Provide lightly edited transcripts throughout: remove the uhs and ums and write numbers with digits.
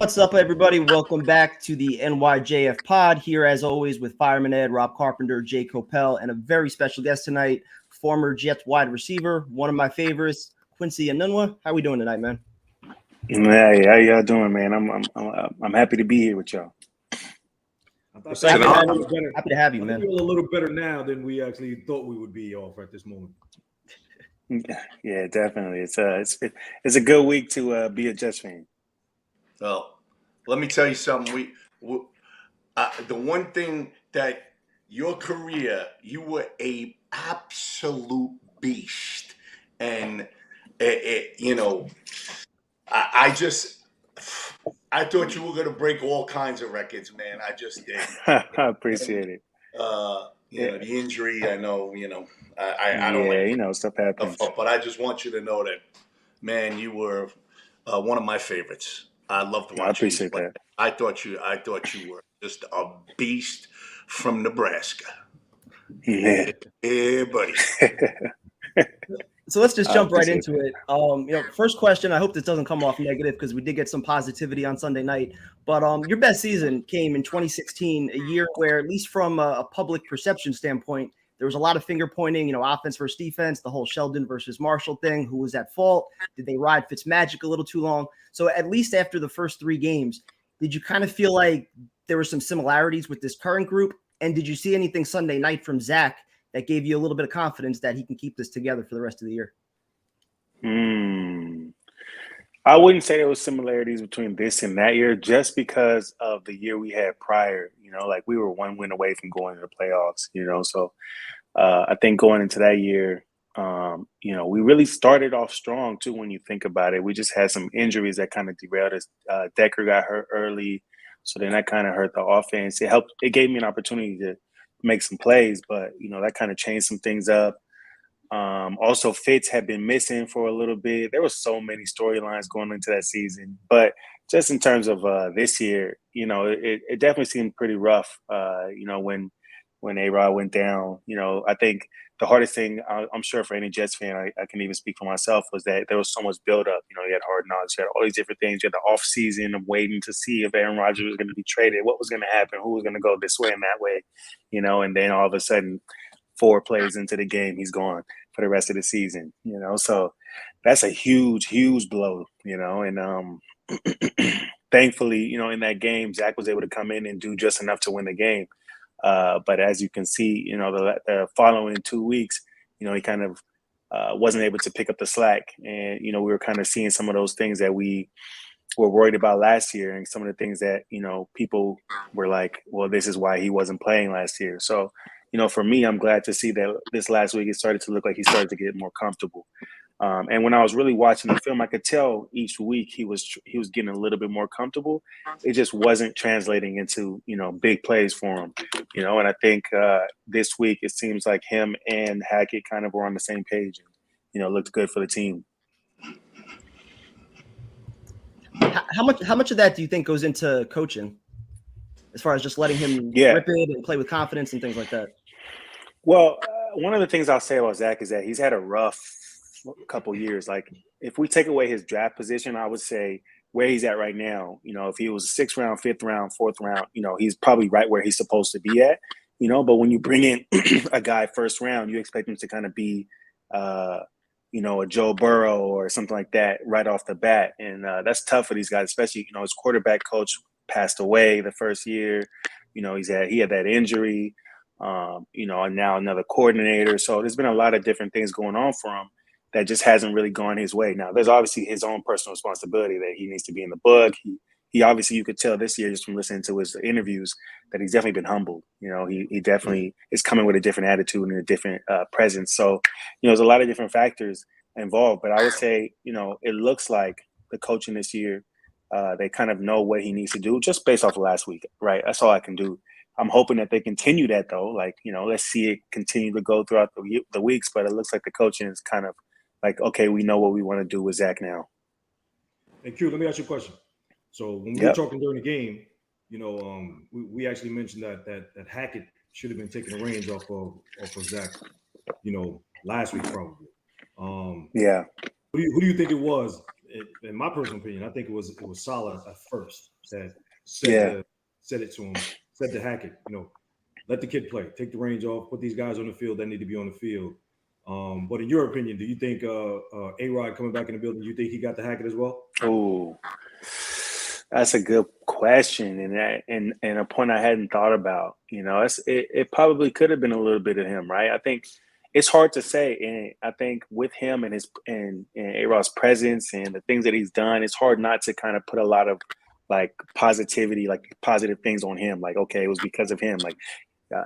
What's up, everybody? Welcome back to the NYJF pod. Here, as always, with Fireman Ed, Rob Carpenter, Jay Koeppel, and a very special guest tonight, former Jets wide receiver, one of my favorites, Quincy Enunwa. How we doing tonight, man? Hey, how y'all doing, man? I'm happy to be here with y'all. Happy to have you, man. We're a little better now than we actually thought we would be off at this moment. Yeah, definitely. It's a good week to be a Jets fan. Well, let me tell you something. The one thing that your career, you were a absolute beast, and I thought you were gonna break all kinds of records, man. I just did. I appreciate it. The injury, I know. I don't. Stuff happens. But I just want you to know that, man, you were one of my favorites. I loved watching. I appreciate that. I thought you were just a beast from Nebraska. Yeah, buddy. So let's just jump right into it. First question. I hope this doesn't come off negative because we did get some positivity on Sunday night. But your best season came in 2016, a year where, at least from a public perception standpoint, there was a lot of finger pointing. Offense versus defense, the whole Sheldon versus Marshall thing. Who was at fault? Did they ride Fitzmagic a little too long? So at least after the first 3 games, did you kind of feel like there were some similarities with this current group? And did you see anything Sunday night from Zach that gave you a little bit of confidence that he can keep this together for the rest of the year? I wouldn't say there was similarities between this and that year, just because of the year we had prior. Like we were 1 win away from going to the playoffs. So I think going into that year, we really started off strong too. When you think about it, we just had some injuries that kind of derailed us. Decker got hurt early, so then that kind of hurt the offense. It gave me an opportunity to make some plays, but that kind of changed some things up. Also, Fitz had been missing for a little bit. There were so many storylines going into that season, but just in terms of this year, it definitely seemed pretty rough. When A-Rod went down, I think the hardest thing, I'm sure for any Jets fan, I can even speak for myself, was that there was so much buildup. You had Hard Knocks, you had all these different things. You had the off season of waiting to see if Aaron Rodgers was going to be traded, what was going to happen, who was going to go this way and that way, and then all of a sudden, 4 plays into the game, he's gone for the rest of the season. So that's a huge, huge blow. And thankfully, in that game, Zach was able to come in and do just enough to win the game. But as you can see, the following 2 weeks, he kind of wasn't able to pick up the slack. And, we were kind of seeing some of those things that we were worried about last year, and some of the things that, people were like, well, this is why he wasn't playing last year. So, for me, I'm glad to see that this last week it started to look like he started to get more comfortable. And when I was really watching the film, I could tell each week he was getting a little bit more comfortable. It just wasn't translating into, big plays for him, and I think this week it seems like him and Hackett kind of were on the same page and, looked good for the team. How much of that do you think goes into coaching, as far as just letting him rip it and play with confidence and things like that? Well, one of the things I'll say about Zach is that he's had a rough couple years. Like, if we take away his draft position, I would say where he's at right now, if he was 6th round, 5th round, 4th round, he's probably right where he's supposed to be at, but when you bring in a guy 1st round, you expect him to kind of be, a Joe Burrow or something like that right off the bat. And that's tough for these guys, especially, his quarterback coach passed away the first year. He had that injury, and now another coordinator. So there's been a lot of different things going on for him that just hasn't really gone his way. Now, there's obviously his own personal responsibility that he needs to be in the book. He obviously, you could tell this year just from listening to his interviews that he's definitely been humbled. He definitely is coming with a different attitude and a different presence. So, there's a lot of different factors involved. But I would say, it looks like the coaching this year, they kind of know what he needs to do just based off of last week, right? That's all I can do. I'm hoping that they continue that, though. Like, let's see it continue to go throughout the weeks. But it looks like the coaching is kind of like, okay, we know what we want to do with Zach now. Hey, Q, let me ask you a question. So when we were talking during the game, we actually mentioned that Hackett should have been taking the reins off of Zach, last week probably. Who do you think it was in my personal opinion, I think it was solid at first. That said it to him, said to Hackett, let the kid play, take the reins off, put these guys on the field that need to be on the field. But in your opinion, do you think A-Rod coming back in the building, do you think he got the Hackett as well? Oh, that's a good question, and a point I hadn't thought about. It probably could have been a little bit of him, right? I think it's hard to say, and I think with him and his and A-Rod's presence and the things that he's done, it's hard not to kind of put a lot of like positivity, like positive things on him. Like, okay, it was because of him. Like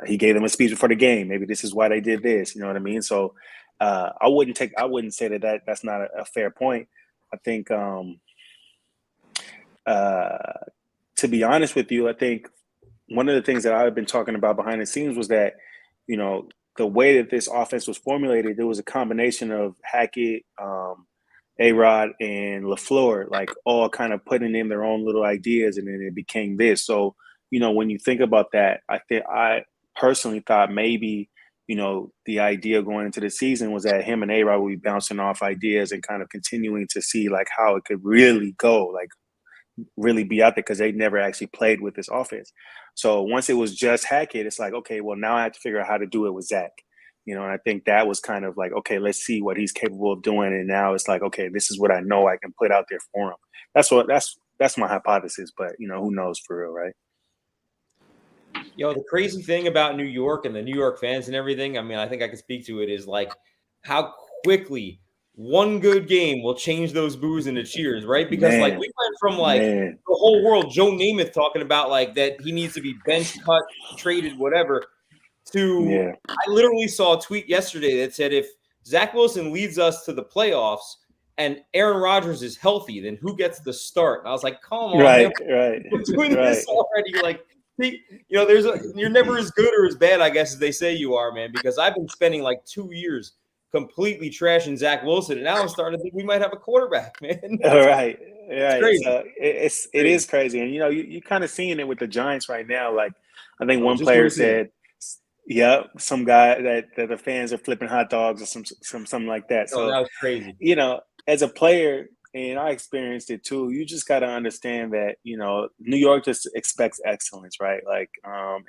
he gave them a speech before the game. Maybe this is why they did this. You know what I mean? So I wouldn't say that's not a fair point. I think. To be honest with you, I think one of the things that I've been talking about behind the scenes was that, the way that this offense was formulated, there was a combination of Hackett, A-Rod, and LaFleur, like all kind of putting in their own little ideas, and then it became this. So, when you think about that, I personally thought maybe, the idea going into the season was that him and A-Rod would be bouncing off ideas and kind of continuing to see like how it could really go, like really be out there, because they never actually played with this offense. So once it was just Hackett, it's like, okay, well, now I have to figure out how to do it with Zach. And I think that was kind of like, okay, let's see what he's capable of doing. And now it's like, okay, this is what I know I can put out there for him. That's my hypothesis, but who knows for real, right? The crazy thing about New York and the New York fans and everything, I mean, I think I can speak to it, is like how quickly one good game will change those boos into cheers, right? Because we went from the whole world, Joe Namath talking about like that he needs to be bench cut, traded, whatever, to I literally saw a tweet yesterday that said if Zach Wilson leads us to the playoffs and Aaron Rodgers is healthy, then who gets the start? And I was like, come on, right. We're doing this already. Like, you're never as good or as bad, I guess, as they say you are, man, because I've been spending like 2 years completely trashing Zach Wilson, and now I'm starting to think we might have a quarterback, man. All right. It's crazy. So it is crazy. And you kind of seeing it with the Giants right now. Like I think one player said, some guy that the fans are flipping hot dogs or something like that. So that was crazy. As a player, and I experienced it too, you just got to understand that, New York just expects excellence, right? Like,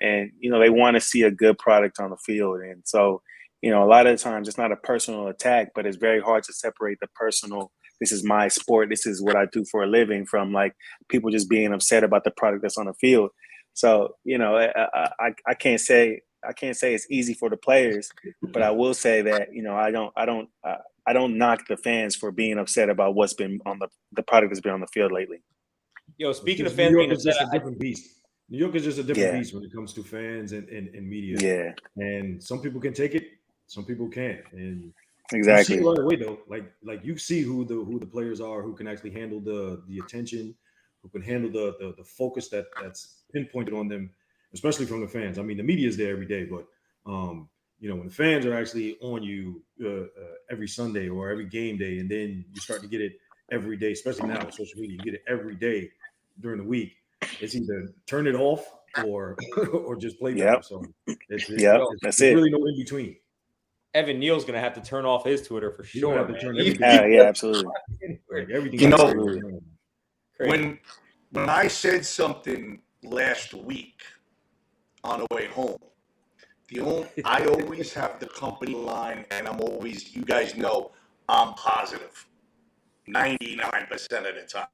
and, they want to see a good product on the field. And so, a lot of the times it's not a personal attack, but it's very hard to separate the personal, this is my sport, this is what I do for a living, from like people just being upset about the product that's on the field. So, I can't say it's easy for the players, but I will say that, I don't knock the fans for being upset about what's been on the product that's been on the field lately. Speaking of fans being upset, a different beast. New York is just a different beast when it comes to fans and media. Yeah. And some people can take it, some people can't. And exactly. You see right away though, like you see who the players are, who can actually handle the attention, who can handle the focus that's pinpointed on them, especially from the fans. I mean, the media is there every day, but when the fans are actually on you every Sunday or every game day, and then you start to get it every day, especially now with social media, you get it every day during the week. It's either turn it off or just play better. So that's there's really no in between. Evan Neal's going to have to turn off his Twitter for sure. You have to turn everything. Yeah, absolutely. Like everything. When I said something last week on the way home, I always have the company line, and I'm always, you guys know, I'm positive 99% of the time.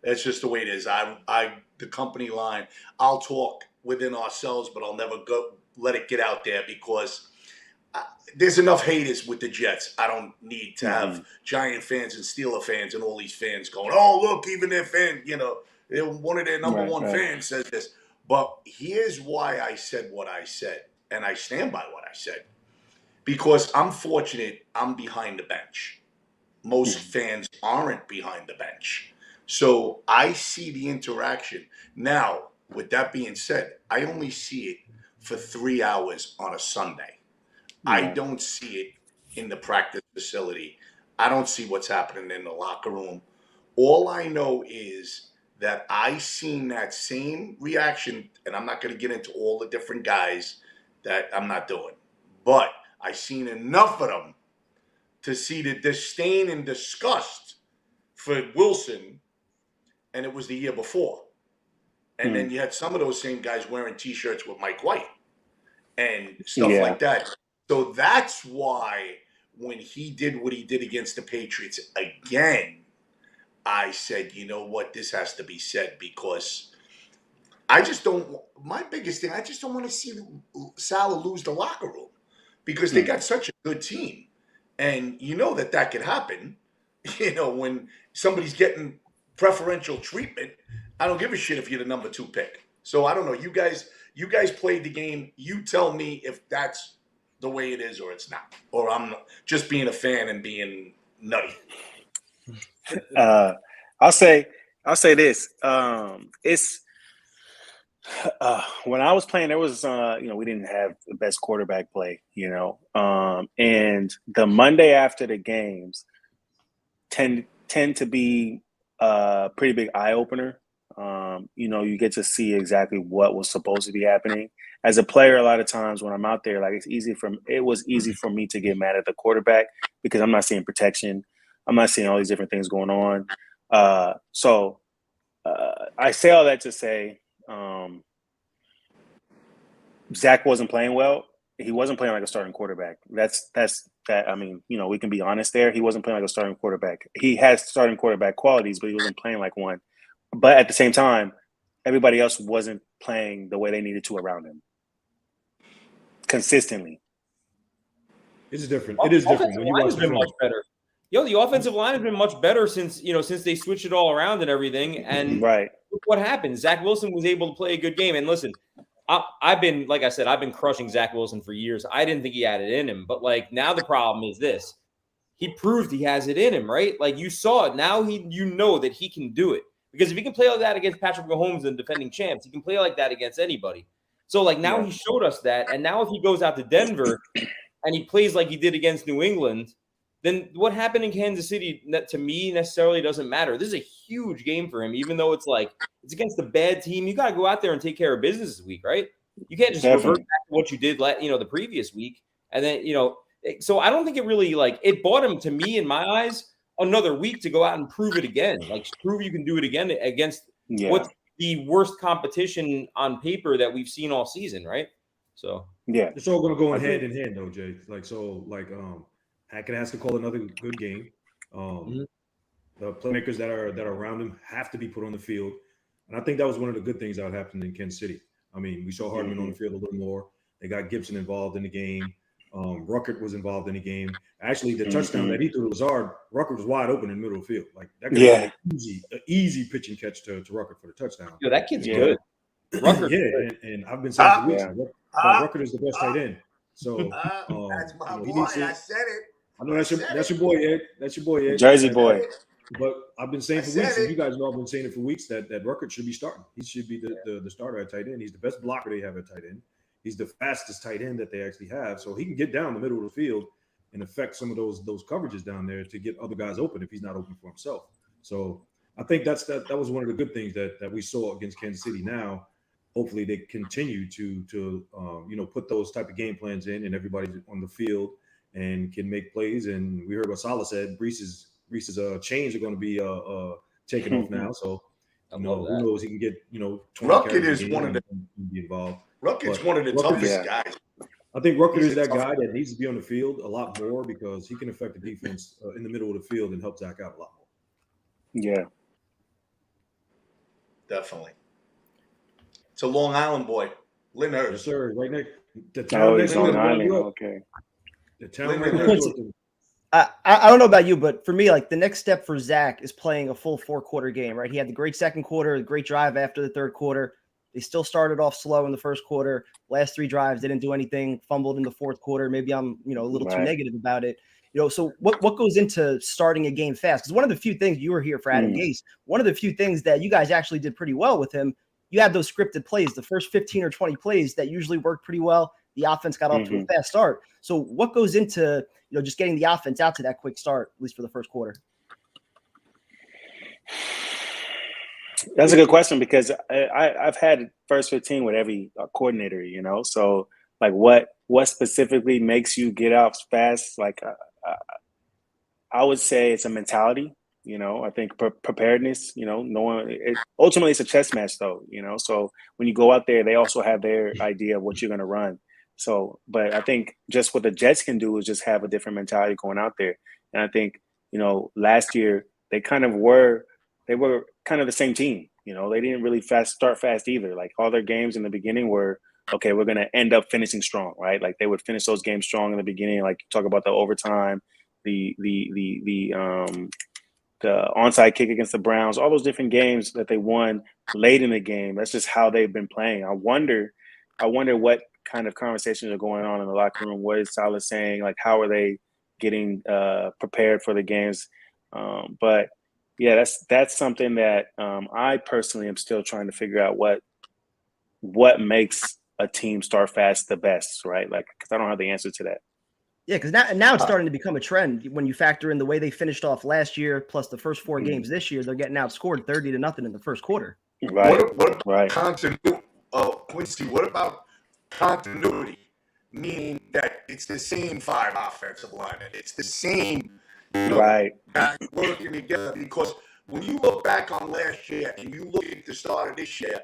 That's just the way it is. The company line, I'll talk within ourselves, but I'll never let it get out there, because there's enough haters with the Jets. I don't need to have Giant fans and Steeler fans and all these fans going, oh, look, even their fan, one of their number one fans says this. But here's why I said what I said, and I stand by what I said. Because I'm fortunate I'm behind the bench. Most fans aren't behind the bench. So I see the interaction. Now, with that being said, I only see it for 3 hours on a Sunday. I don't see it in the practice facility. I don't see what's happening in the locker room. All I know is that I seen that same reaction, and I'm not going to get into all the different guys that I'm not doing, but I seen enough of them to see the disdain and disgust for Wilson, and it was the year before. And then you had some of those same guys wearing T-shirts with Mike White and stuff like that. So that's why when he did what he did against the Patriots again, I said, you know what, this has to be said, because I just don't – my biggest thing, I just don't want to see Salah lose the locker room, because they got such a good team. And you know that could happen, when somebody's getting preferential treatment. I don't give a shit if you're the number 2 pick. So I don't know. You guys played the game. You tell me if that's the way it is or it's not. Or I'm just being a fan and being nutty. I'll say this. It's when I was playing, there was we didn't have the best quarterback play, and the Monday after the games tend to be a pretty big eye opener. You get to see exactly what was supposed to be happening. As a player, a lot of times when I'm out there, like it was easy for me to get mad at the quarterback because I'm not seeing protection. I'm not seeing all these different things going on. So I say all that to say Zach wasn't playing well. He wasn't playing like a starting quarterback. That's that. I mean, we can be honest there. He wasn't playing like a starting quarterback. He has starting quarterback qualities, but he wasn't playing like one. But at the same time, everybody else wasn't playing the way they needed to around him consistently. It's different. It is different. When you watch the film. Much better. The offensive line has been much better since they switched it all around and everything. And right. Look what happened. Zach Wilson was able to play a good game. And listen, I've been crushing Zach Wilson for years. I didn't think he had it in him. But, now the problem is this. He proved he has it in him, right? You saw it. Now you know that he can do it. Because if he can play like that against Patrick Mahomes and defending champs, he can play like that against anybody. So, now he showed us that. And now if he goes out to Denver and he plays like he did against New England, then what happened in Kansas City, to me, necessarily doesn't matter. This is a huge game for him, even though it's it's against a bad team. You got to go out there and take care of business this week, right? You can't just revert back to what you did, the previous week. And then, so I don't think it really, it bought him, to me, in my eyes, another week to go out and prove it again. Prove you can do it again against what's the worst competition on paper that we've seen all season, right? So, yeah. It's all going to go hand in hand, though, Jay. Hackett has to call another good game. The playmakers that are around him have to be put on the field. And I think that was one of the good things that happened in Kansas City. I mean, we saw Hardman on the field a little more. They got Gibson involved in the game. Ruckert was involved in the game. Actually, the touchdown that he threw to Lazard, Ruckert was wide open in the middle of the field. That could be an easy pitch and catch to Ruckert for the touchdown. Yeah, that kid's good. Ruckert, and I've been saying for weeks, Ruckert is the best tight end. So that's my boy. I said it. I know that's your boy, Ed. That's your boy, Ed. Jersey boy. But I've been saying for weeks, and you guys know I've been saying it for weeks, that Ruckert should be starting. He should be the starter at tight end. He's the best blocker they have at tight end. He's the fastest tight end that they actually have. So he can get down the middle of the field and affect some of those coverages down there to get other guys open if he's not open for himself. So I think that was one of the good things that we saw against Kansas City. Now, hopefully they continue to put those type of game plans in, and everybody's on the field and can make plays. And we heard what Salah said. Breece's chains are going to be taken off now. So who knows? He can get 20 Ruckert is one of the be involved. Ruckert's one of the toughest guys. I think Ruckert is that guy that needs to be on the field a lot more, because he can affect the defense in the middle of the field and help Zach out a lot more. Yeah, definitely. It's a Long Island boy, Lyndhurst. Yes, sir. Right next. The town next to Island. Okay. The town right next to I don't know about you, but for me, the next step for Zach is playing a full 4-quarter game, right? He had the great second quarter, a great drive after the third quarter. They still started off slow in the first quarter. Last 3 drives, didn't do anything, fumbled in the fourth quarter. Maybe I'm, a little too negative about it. So what goes into starting a game fast? Because one of the few things, you were here for Adam Gase, one of the few things that you guys actually did pretty well with him, you had those scripted plays, the first 15 or 20 plays that usually worked pretty well. The offense got off to a fast start. So what goes into, just getting the offense out to that quick start, at least for the first quarter? That's a good question, because I've had first 15 with every coordinator, So, what specifically makes you get out fast? I would say it's a mentality. I think preparedness, ultimately it's a chess match though, so when you go out there, they also have their idea of what you're going to run. So, but I think just what the Jets can do is just have a different mentality going out there. And I think, last year they were kind of the same team. They didn't really start fast either. Like all their games in the beginning were, okay, we're going to end up finishing strong, right? Like they would finish those games strong in the beginning. Like talk about the overtime, the onside kick against the Browns, all those different games that they won late in the game. That's just how they've been playing. I wonder what kind of conversations are going on in the locker room. What is Salah saying? Like, how are they getting prepared for the games? But yeah, that's something that I personally am still trying to figure out what makes a team start fast the best, right? Like, because I don't have the answer to that. Yeah, because now it's starting to become a trend when you factor in the way they finished off last year, plus the first 4 games this year. They're getting outscored 30-0 in the first quarter. Right. What about right. continuity? Quincy, what about continuity? Meaning that it's the same 5 offensive linemen. It's the same right guys working together. Because when you look back on last year and you look at the start of this year,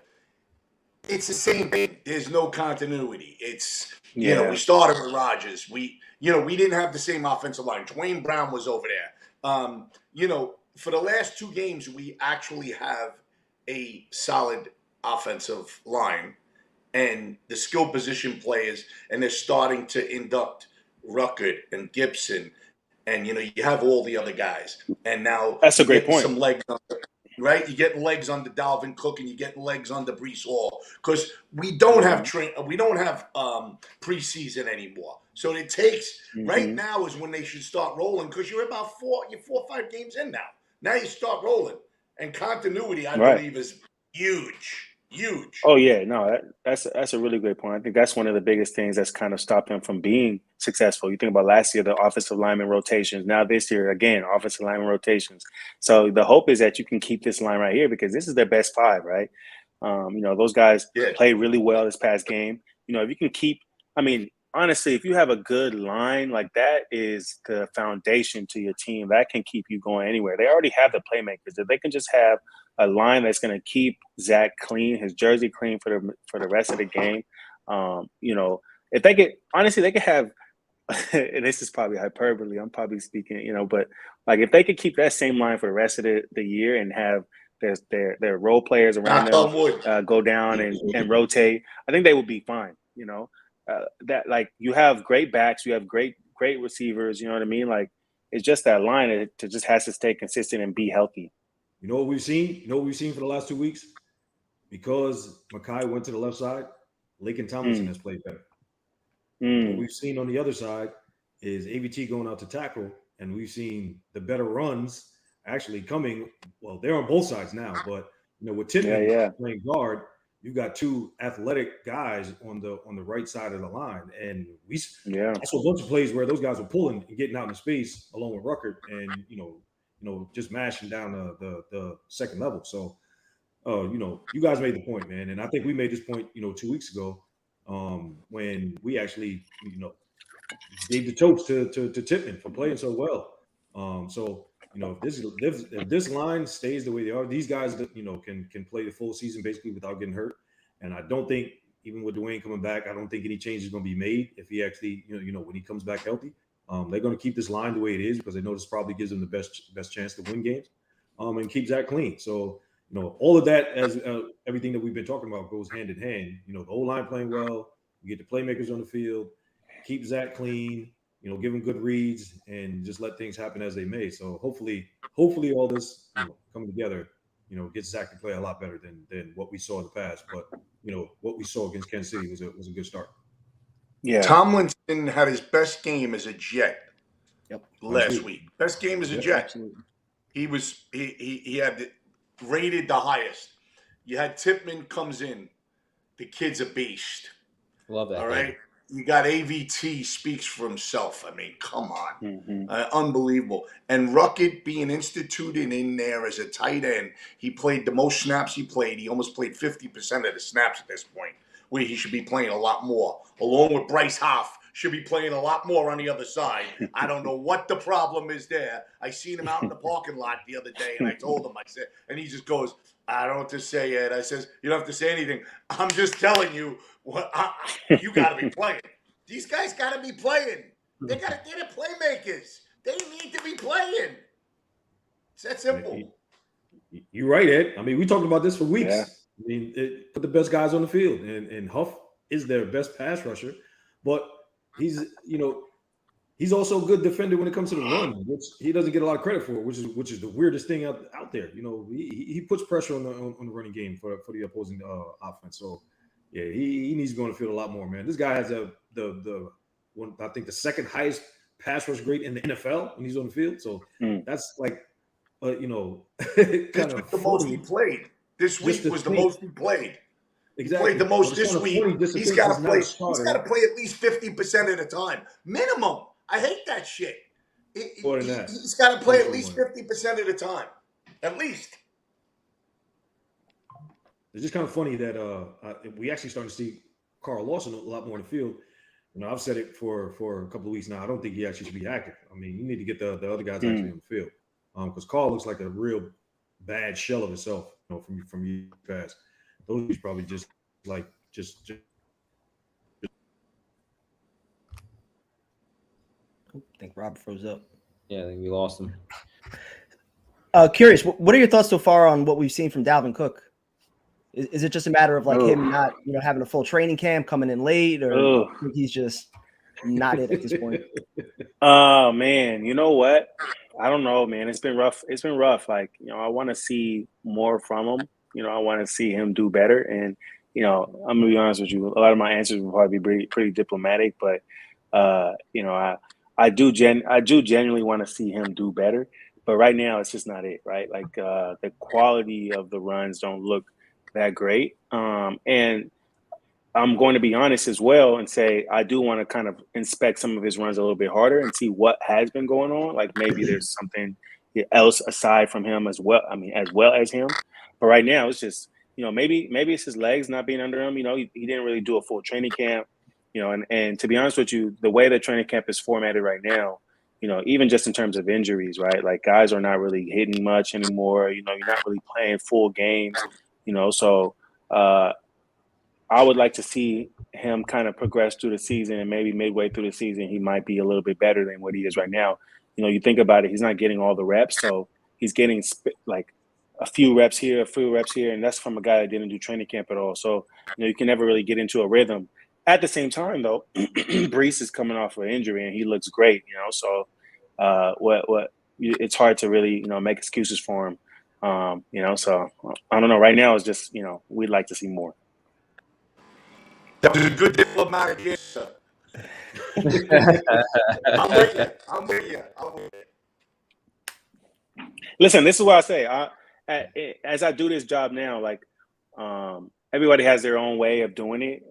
it's the same thing. There's no continuity. It's we started with Rodgers. We didn't have the same offensive line. Dwayne Brown was over there. For the last 2 games, we actually have a solid offensive line and the skill position players, and they're starting to induct Ruckert and Gibson, and you have all the other guys. And now that's a great point. Some legs right? You're getting legs under Dalvin Cook and you're getting legs under Breece Hall because we don't have preseason anymore. So it takes right now is when they should start rolling because you're 4 or 5 games in now. Now you start rolling, and continuity I believe is huge. Oh yeah, no, that's a really great point. I think that's one of the biggest things that's kind of stopped them from being successful. You think about last year, the offensive lineman rotations. Now this year, again, offensive lineman rotations. So the hope is that you can keep this line right here because this is their best 5, right? Those guys played really well this past game. If you can keep, honestly, if you have a good line, like that is the foundation to your team. That can keep you going anywhere. They already have the playmakers. If they can just have a line that's going to keep Zach clean, his jersey clean for the rest of the game. If they could, honestly, they could have, and this is probably hyperbole, I'm probably speaking, but like if they could keep that same line for the rest of the year and have their role players around them go down and rotate, I think they would be fine. That like you have great backs, you have great receivers. You know what I mean? Like it's just that line it just has to stay consistent and be healthy. You know what we've seen? For the last 2 weeks? Because Mekhi went to the left side, Laken Tomlinson has played better. What we've seen on the other side is AVT going out to tackle, and we've seen the better runs actually coming. Well, they're on both sides now, but with Tippmann playing guard, you've got 2 athletic guys on the right side of the line, and I saw a bunch of plays where those guys were pulling and getting out in space along with Ruckert, and just mashing down the second level. So, you guys made the point, man. And I think we made this point, 2 weeks ago when we actually, gave the toast to Tippmann for playing so well. If this line stays the way they are, these guys, can play the full season basically without getting hurt. And I don't think, even with Dwayne coming back, I don't think any change is going to be made if he actually, when he comes back healthy. They're going to keep this line the way it is because they know this probably gives them the best chance to win games, and keep Zach clean. So, all of that, as everything that we've been talking about, goes hand in hand. The whole line playing well, you get the playmakers on the field, keep Zach clean, give him good reads, and just let things happen as they may. So hopefully all this coming together, gets Zach to play a lot better than what we saw in the past. But what we saw against Kansas City was a good start. Yeah, Tomlinson had his best game as a Jet last week. Best game as a Jet. Absolutely. He had rated the highest. You had Tippmann comes in. The kid's a beast. Love that. All right. You got AVT speaks for himself. Come on. Unbelievable. And Ruckert being instituted in there as a tight end. He played the most snaps he played. He almost played 50% of the snaps at this point, where he should be playing a lot more. Along with Bryce Hoff should be playing a lot more on the other side. I don't know what the problem is there. I seen him out in the parking lot the other day, and I told him, I said, and he just goes, I don't know what to say, Ed. I says, you don't have to say anything. I'm just telling you, you got to be playing. These guys got to be playing. They're the playmakers. They need to be playing. It's that simple. You're right, Ed. I mean, we talked about this for weeks. Yeah. I mean, put the best guys on the field, and Huff is their best pass rusher, but he's also a good defender when it comes to the run, which he doesn't get a lot of credit for, which is the weirdest thing out there. He puts pressure on the running game for the opposing offense. So yeah, he needs to go on the field a lot more, man. This guy has the one, I think the second highest pass rush grade in the NFL when he's on the field. So that's like kind of the most he played. This week was the most he played. Exactly. He played the most this week. He's got to play. He's got to play at least 50% of the time, minimum. I hate that shit. He's got to play at least 50% of the time, at least. It's just kind of funny that we actually starting to see Carl Lawson a lot more in the field. I've said it for a couple of weeks now. I don't think he actually should be active. I mean, you need to get the other guys actually on the field because Carl looks like a real bad shell of himself, from years past. Those he's probably just like just. I think Rob froze up. Yeah, I think we lost him. Curious, what are your thoughts so far on what we've seen from Dalvin Cook? Is it just a matter of like him not, having a full training camp, coming in late, or he's just not it at this point? Oh man, you know what? I don't know, man. It's been rough. Like, I want to see more from him. I want to see him do better. And, I'm gonna be honest with you. A lot of my answers will probably be pretty diplomatic, but I do genuinely want to see him do better. But right now, it's just not it, right? Like the quality of the runs don't look that great. And I'm going to be honest as well and say I do want to kind of inspect some of his runs a little bit harder and see what has been going on. Like maybe there's something else aside from him as well. I mean, as well as him. But right now, it's just maybe it's his legs not being under him. He didn't really do a full training camp. And to be honest with you, the way the training camp is formatted right now, even just in terms of injuries, right? Like guys are not really hitting much anymore. You're not really playing full games. So I would like to see him kind of progress through the season, and maybe midway through the season, he might be a little bit better than what he is right now. You think about it, he's not getting all the reps, so he's getting like a few reps here, and that's from a guy that didn't do training camp at all. So, you can never really get into a rhythm. At the same time, though, Brees is coming off an injury, and he looks great, So, it's hard to really, make excuses for him. So I don't know. Right now, it's just, we'd like to see more. That was a good diplomatic answer. I'm with you. Listen, this is what I say. As I do this job now, like everybody has their own way of doing it.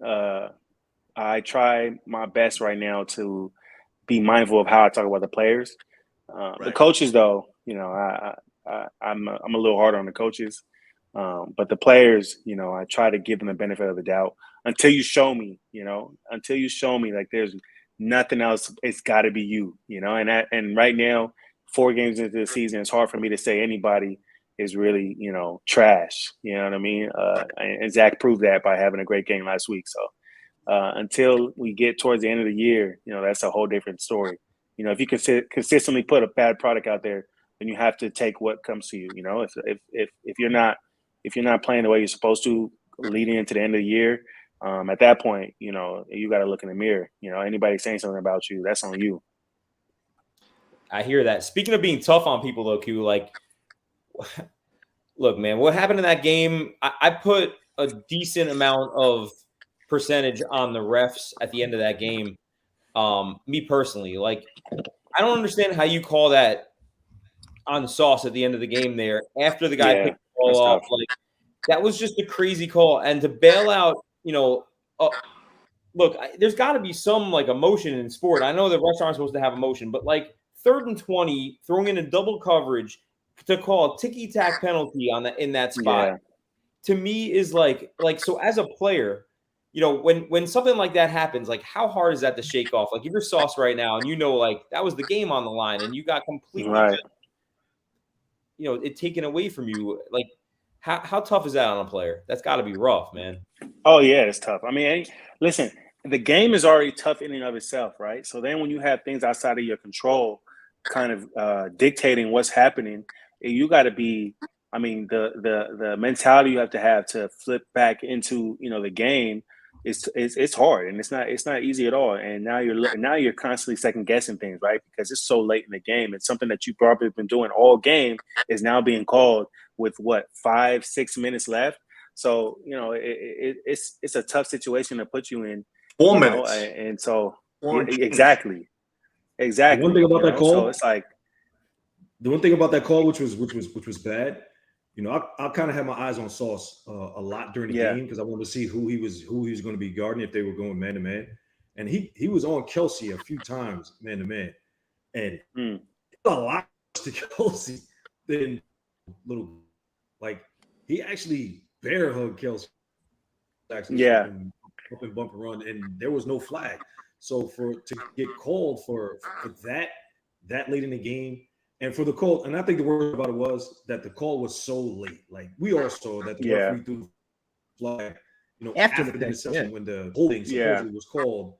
I try my best right now to be mindful of how I talk about the players. Right. The coaches, though, I'm a little harder on the coaches. But the players, I try to give them the benefit of the doubt until you show me, like there's nothing else. It's got to be you, and right now, 4 games into the season, it's hard for me to say anybody is really, trash. You know what I mean? And Zach proved that by having a great game last week. So until we get towards the end of the year, that's a whole different story. If you consistently put a bad product out there, then you have to take what comes to you. If you're not playing the way you're supposed to leading into the end of the year, at that point, you got to look in the mirror. Anybody saying something about you, that's on you. I hear that. Speaking of being tough on people, though, Q, like, look, man, what happened in that game? I put a decent amount of percentage on the refs at the end of that game. Me personally, like, I don't understand how you call that on sauce at the end of the game there after the guy picked the ball off. Like, that was just a crazy call. And to bail out, look, there's got to be some like emotion in sport. I know the refs aren't supposed to have emotion, but like 3rd and 20, throwing in a double coverage to call a ticky-tack penalty in that spot, to me is like so as a player, when something like that happens, like how hard is that to shake off? Like if you're Sauce right now and like that was the game on the line and you got completely right. it taken away from you, like how tough is that on a player? That's got to be rough, man. Oh yeah, it's tough. I mean, listen, the game is already tough in and of itself, right? So then when you have things outside of your control kind of dictating what's happening, you got to be, I mean, the mentality you have to flip back into, the game it's hard, and it's not easy at all. And now you're constantly second guessing things, right? Because it's so late in the game, and something that you've probably been doing all game is now being called with what 5-6 minutes left. So it's a tough situation to put you in. 4 minutes, and so exactly. The one thing about that call, so it's like the one thing about that call, which was bad. I kind of had my eyes on Sauce a lot during the game because I wanted to see who he was going to be guarding if they were going man to man, and he was on Kelsey a few times man to man, and a lot to Kelsey than little, like he actually bear hugged Kelsey, actually up and bump and run, and there was no flag. So to get called for that late in the game. And for the call, and I think the word about it was that the call was so late. Like we all saw that the referee threw the flag, after the interception when the holding supposedly was called,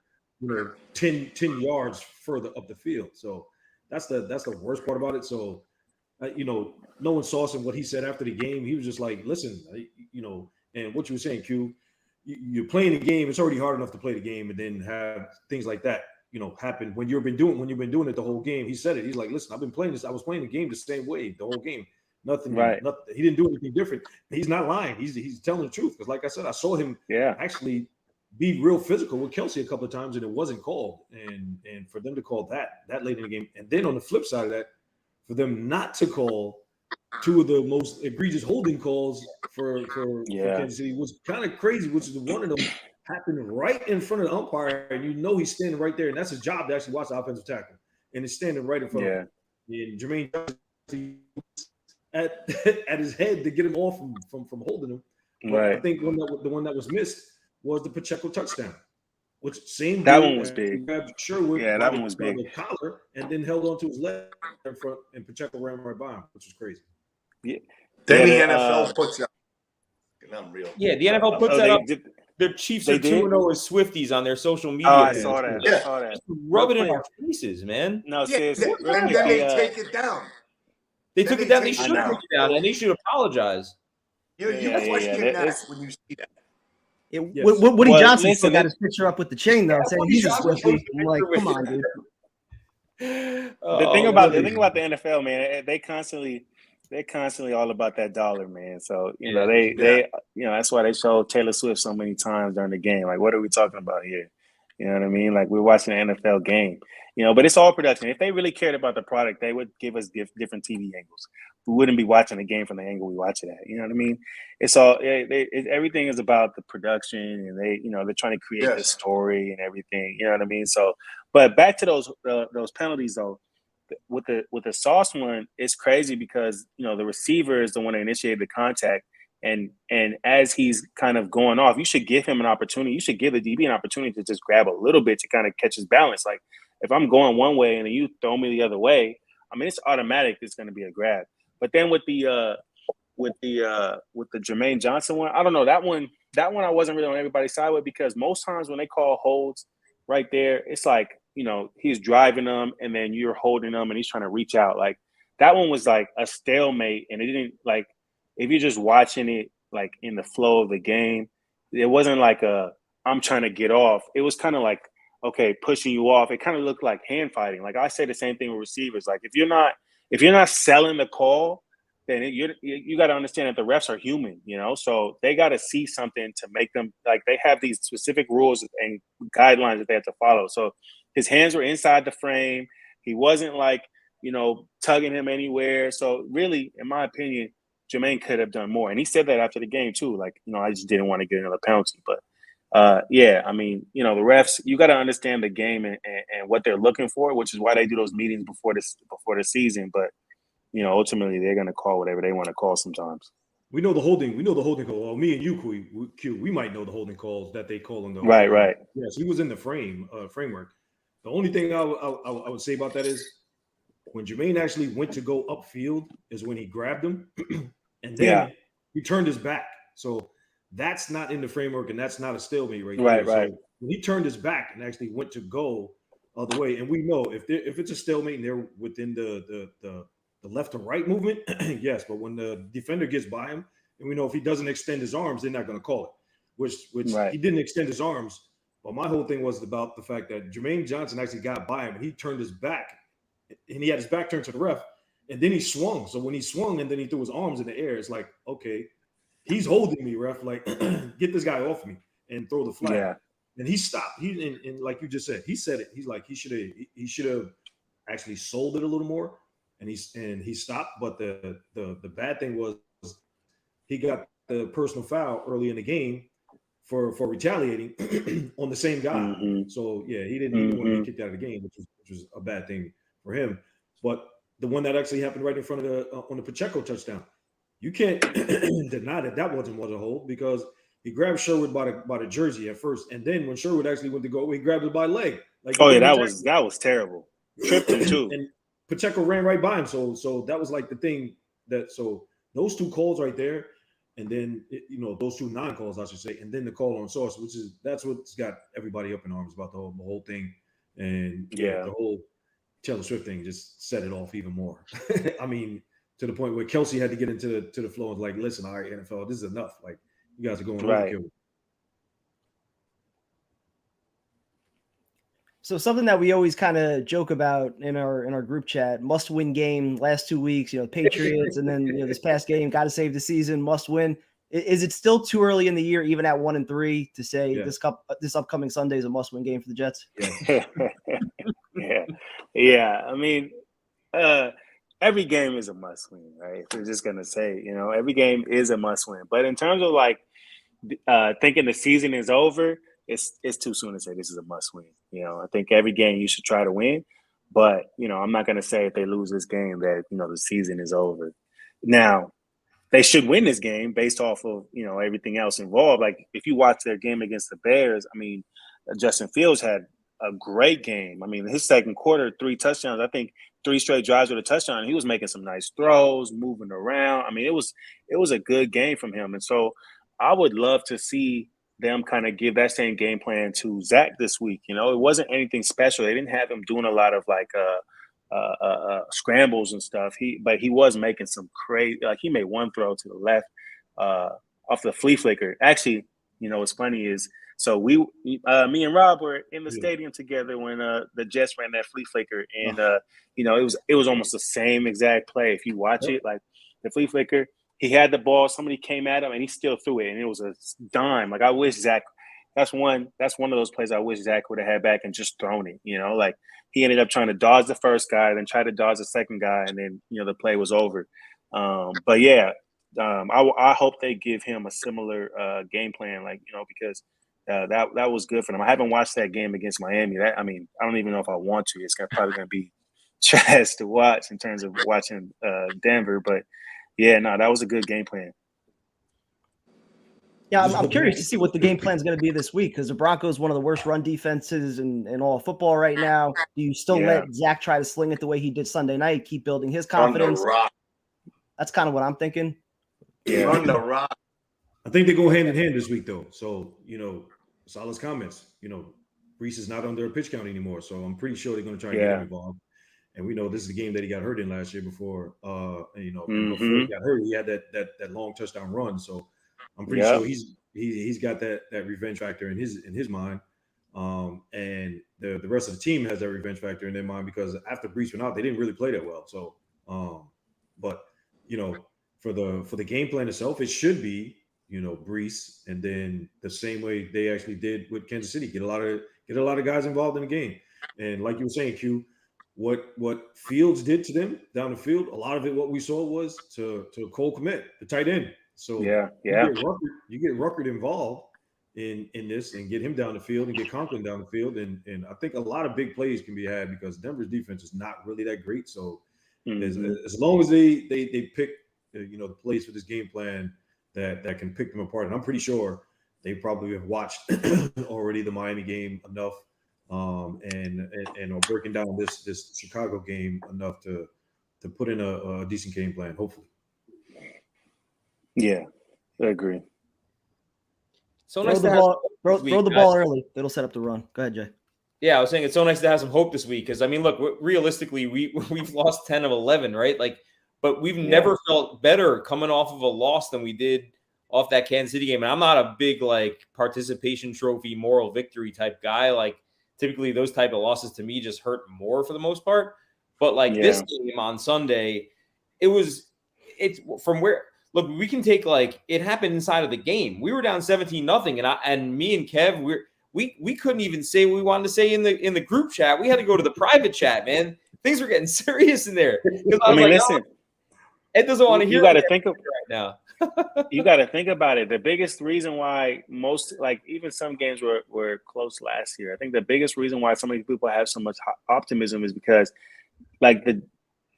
10 yards further up the field. So that's the worst part about it. So, knowing Sauce and what he said after the game, he was just like, listen, and what you were saying, Q, you're playing the game. It's already hard enough to play the game, and then have things like that happen when you've been doing it the whole game. He said it. He's like, listen, I've been playing this. I was playing the game the same way the whole game. Nothing. He didn't do anything different. He's not lying. He's telling the truth. Because like I said, I saw him actually be real physical with Kelsey a couple of times, and it wasn't called. And for them to call that late in the game, and then on the flip side of that, for them not to call two of the most egregious holding calls for Kansas City was kind of crazy. Which is one of them happened right in front of the umpire, and he's standing right there, and that's his job to actually watch the offensive tackle, and he's standing right in front of him. And Jermaine at his head to get him off from holding him. Right. I think the one that was missed was the Pacheco touchdown, which that one was big. Sherwood, that one was big. The collar, and then held onto his leg in front, and Pacheco ran right by him, which was crazy. Yeah. Then the NFL puts out. Unreal. Yeah, the NFL puts that up. Their Chiefs are 2-0 as Swifties on their social media. Oh, I saw that. Yeah. I saw that. Rub it in our faces, man. No, seriously. Then they take it down. They took it down. They should take it down, and they should apologize. You question that when you see that. Woody Johnson still got his picture up with the chain, though, saying he's a Swiftie. I'm like, come on, dude. The thing about the NFL, man, they're constantly all about that dollar, man. So they that's why they showed Taylor Swift so many times during the game. Like, what are we talking about here? You know what I mean? Like, we're watching an NFL game. But it's all production. If they really cared about the product, they would give us different TV angles. We wouldn't be watching the game from the angle we watch it at. You know what I mean? It's all everything is about the production, and they're trying to create the story and everything. You know what I mean? So, but back to those penalties though. With the Sauce one, it's crazy because the receiver is the one that initiated the contact, and as he's kind of going off, you should give him an opportunity. You should give the DB an opportunity to just grab a little bit to kind of catch his balance. Like, if I'm going one way and then you throw me the other way, I mean, it's automatic. It's going to be a grab. But then with the Jermaine Johnson one, I don't know, that one I wasn't really on everybody's side with, because most times when they call holds right there, it's like, he's driving them and then you're holding them and he's trying to reach out. Like, that one was like a stalemate, and it didn't, like, if you're just watching it like in the flow of the game, it wasn't like I'm trying to get off. It was kind of like, okay, pushing you off. It kind of looked like hand fighting. Like, I say the same thing with receivers. Like, if you're not selling the call, then you got to understand that the refs are human, so they got to see something to make them, like, they have these specific rules and guidelines that they have to follow. So his hands were inside the frame. He wasn't like, tugging him anywhere. So really, in my opinion, Jermaine could have done more. And he said that after the game too. Like, I just didn't want to get another penalty. But I mean, the refs, you got to understand the game and what they're looking for, which is why they do those meetings before the season. But ultimately, they're going to call whatever they want to call sometimes. We know the holding call. Well, me and you, Q, we might know the holding calls that they call in the Right. Yes, he was in the framework. The only thing I would say about that is when Jermaine actually went to go upfield is when he grabbed him, and then he turned his back. So that's not in the framework, and that's not a stalemate right there. Right. So when he turned his back and actually went to go other way, and we know if it's a stalemate and they're within the left to right movement, yes. But when the defender gets by him, and we know if he doesn't extend his arms, they're not going to call it. Which he didn't extend his arms. But my whole thing was about the fact that Jermaine Johnson actually got by him, and he turned his back, and he had his back turned to the ref, and then he swung. So when he swung and then he threw his arms in the air, it's like, okay, he's holding me, ref. Like, get this guy off me and throw the flag. Yeah. And he stopped. And like you just said, he said it. He's like, he should have actually sold it a little more, and he stopped. But the bad thing was he got the personal foul early in the game for retaliating on the same guy. Mm-hmm. So yeah, he didn't want to get kicked out of the game, which was a bad thing for him. But the one that actually happened right in front of on the Pacheco touchdown, you can't deny that wasn't a hold, because he grabbed Sherwood by the jersey at first, and then when Sherwood actually went to go, he grabbed it by leg. Like, that was terrible. Tripped him too. And Pacheco ran right by him. So that was like the thing so those two calls right there. And then, those two non-calls, I should say, and then the call on Sauce, that's what's got everybody up in arms about the whole thing. And the whole Taylor Swift thing just set it off even more. I mean, to the point where Kelsey had to get into the flow and like, listen, all right, NFL, this is enough. Like, you guys are going overkill. So something that we always kind of joke about in our group chat, must-win game last 2 weeks, Patriots, and then this past game, got to save the season, must win. Is it still too early in the year, even at 1-3, to say this upcoming Sunday is a must-win game for the Jets? Yeah. I mean, every game is a must-win, right? We're just gonna say, every game is a must-win. But in terms of like thinking the season is over, it's too soon to say this is a must-win. I think every game you should try to win, but I'm not going to say if they lose this game that the season is over. Now, they should win this game based off of everything else involved. Like if you watch their game against the Bears, I mean, Justin Fields had a great game. I mean, his second quarter, 3 touchdowns. I think 3 straight drives with a touchdown. He was making some nice throws, moving around. I mean, it was a good game from him, and so I would love to see them kind of give that same game plan to Zach this week. It wasn't anything special. They didn't have him doing a lot of like scrambles and stuff. But he was making some crazy. Like he made one throw to the left off the flea flicker. Actually, what's funny is so me and Rob were in the stadium together when the Jets ran that flea flicker, and it was almost the same exact play. If you watch it, like the flea flicker. He had the ball. Somebody came at him, and he still threw it, and it was a dime. Like I wish Zach. That's one of those plays I wish Zach would have had back and just thrown it. Like he ended up trying to dodge the first guy, then try to dodge the second guy, and then the play was over. But yeah, I hope they give him a similar game plan, like because that was good for them. I haven't watched that game against Miami. I don't even know if I want to. It's probably going to be trash to watch in terms of watching Denver, but. Yeah, no, that was a good game plan. Yeah, I'm curious to see what the game plan is going to be this week, because the Broncos one of the worst run defenses in all of football right now. Do you still let Zach try to sling it the way he did Sunday night, keep building his confidence? On the rock. That's kind of what I'm thinking. Yeah, on the rock. I think they go hand in hand this week, though. So, Salah's comments, Brees is not under a pitch count anymore. So I'm pretty sure they're going to try to get him involved. And we know this is the game that he got hurt in last year before, before he got hurt, he had that long touchdown run. So I'm pretty sure he's got that revenge factor in his mind. And the rest of the team has that revenge factor in their mind, because after Brees went out, they didn't really play that well. So, but for the game plan itself, it should be Brees, and then the same way they actually did with Kansas City, get a lot of guys involved in the game. And like you were saying, Q. What Fields did to them down the field, a lot of it, what we saw was to Koeppel, the tight end. So you get Ruckert involved in this and get him down the field and get Conklin down the field. And I think a lot of big plays can be had because Denver's defense is not really that great. So as long as they pick the plays for this game plan that can pick them apart. And I'm pretty sure they probably have watched already the Miami game enough, and are breaking down this Chicago game enough to put in a decent game plan, hopefully. Yeah, I agree. So throw nice the to ball, have throw the ball early. It'll set up the run. Go ahead, Jay. Yeah, I was saying it's so nice to have some hope this week because I mean, look, realistically, we've lost 10 of 11, right? Like, but we've never felt better coming off of a loss than we did off that Kansas City game. And I'm not a big like participation trophy, moral victory type guy. Like, typically those type of losses to me just hurt more for the most part. But like this game on Sunday, it's from where. Look, we can take like it happened inside of the game. We were down 17-0, and me and Kev, we couldn't even say what we wanted to say in the group chat. We had to go to the private chat, man. Things were getting serious in there. I mean, listen, Ed doesn't want to hear. You got to think of right now. You got to think about it. The biggest reason why even some games were close last year. I think the biggest reason why so many people have so much optimism is because like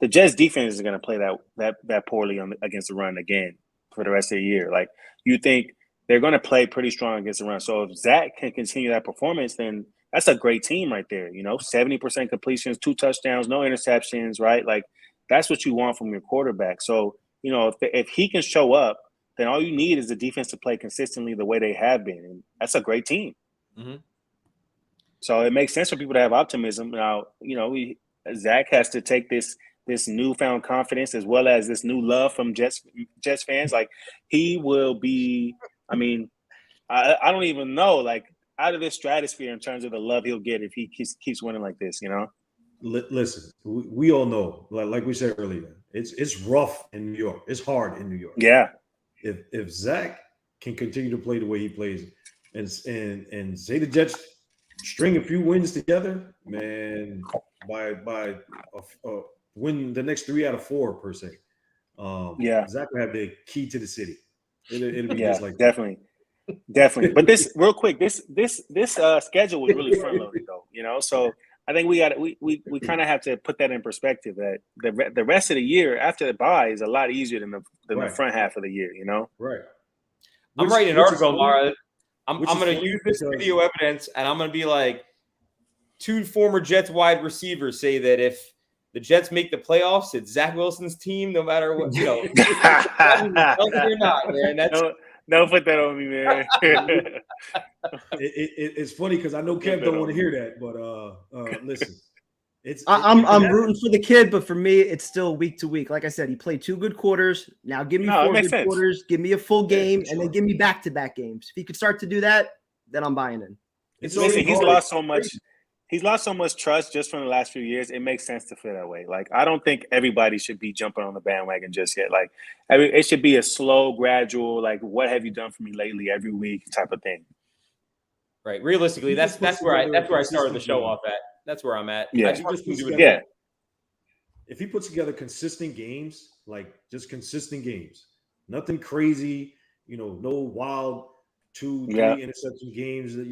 the Jets defense is going to play that poorly against the run again for the rest of the year. Like you think they're going to play pretty strong against the run. So if Zach can continue that performance, then that's a great team right there. 70% completions, 2 touchdowns, no interceptions, right? Like that's what you want from your quarterback. So, if he can show up, then all you need is the defense to play consistently the way they have been. And that's a great team. Mm-hmm. So it makes sense for people to have optimism. Now, Zach has to take this newfound confidence as well as this new love from Jets fans. Like he will be, I mean, I don't even know, like out of this stratosphere in terms of the love he'll get if he keeps winning like this, Listen, we all know, like we said earlier, it's rough in New York. It's hard in New York. Yeah. If Zach can continue to play the way he plays and say the Jets string a few wins together, man, by win the next 3 out of 4 per se. Zach will have the key to the city. It'll be just like definitely. But this real quick, this schedule was really front loaded though, so I think we kind of have to put that in perspective that the rest of the year after the bye is a lot easier than the front half of the year, Right. I'm writing an article, Mara. I'm going to use this video evidence, and I'm going to be like, 2 former Jets wide receivers say that if the Jets make the playoffs, it's Zach Wilson's team, no matter what, or not, man. Don't put that on me, man. It's funny because I know Kev don't want to hear that, but listen, I'm rooting for the kid, but for me, it's still week to week. Like I said, he played 2 good quarters. Now give me 4 good quarters, give me a full game, and then give me back-to-back games. If he could start to do that, then I'm buying in. Listen, he's lost so much. He's lost so much trust just from the last few years. It makes sense to feel that way. Like, I don't think everybody should be jumping on the bandwagon just yet. Like, it should be a slow, gradual, like, what have you done for me lately every week type of thing. Right. Realistically, that's where I started the show off at. That's where I'm at. Yeah. If he puts together consistent games, like just consistent games, nothing crazy, no wild 2-3 interception games that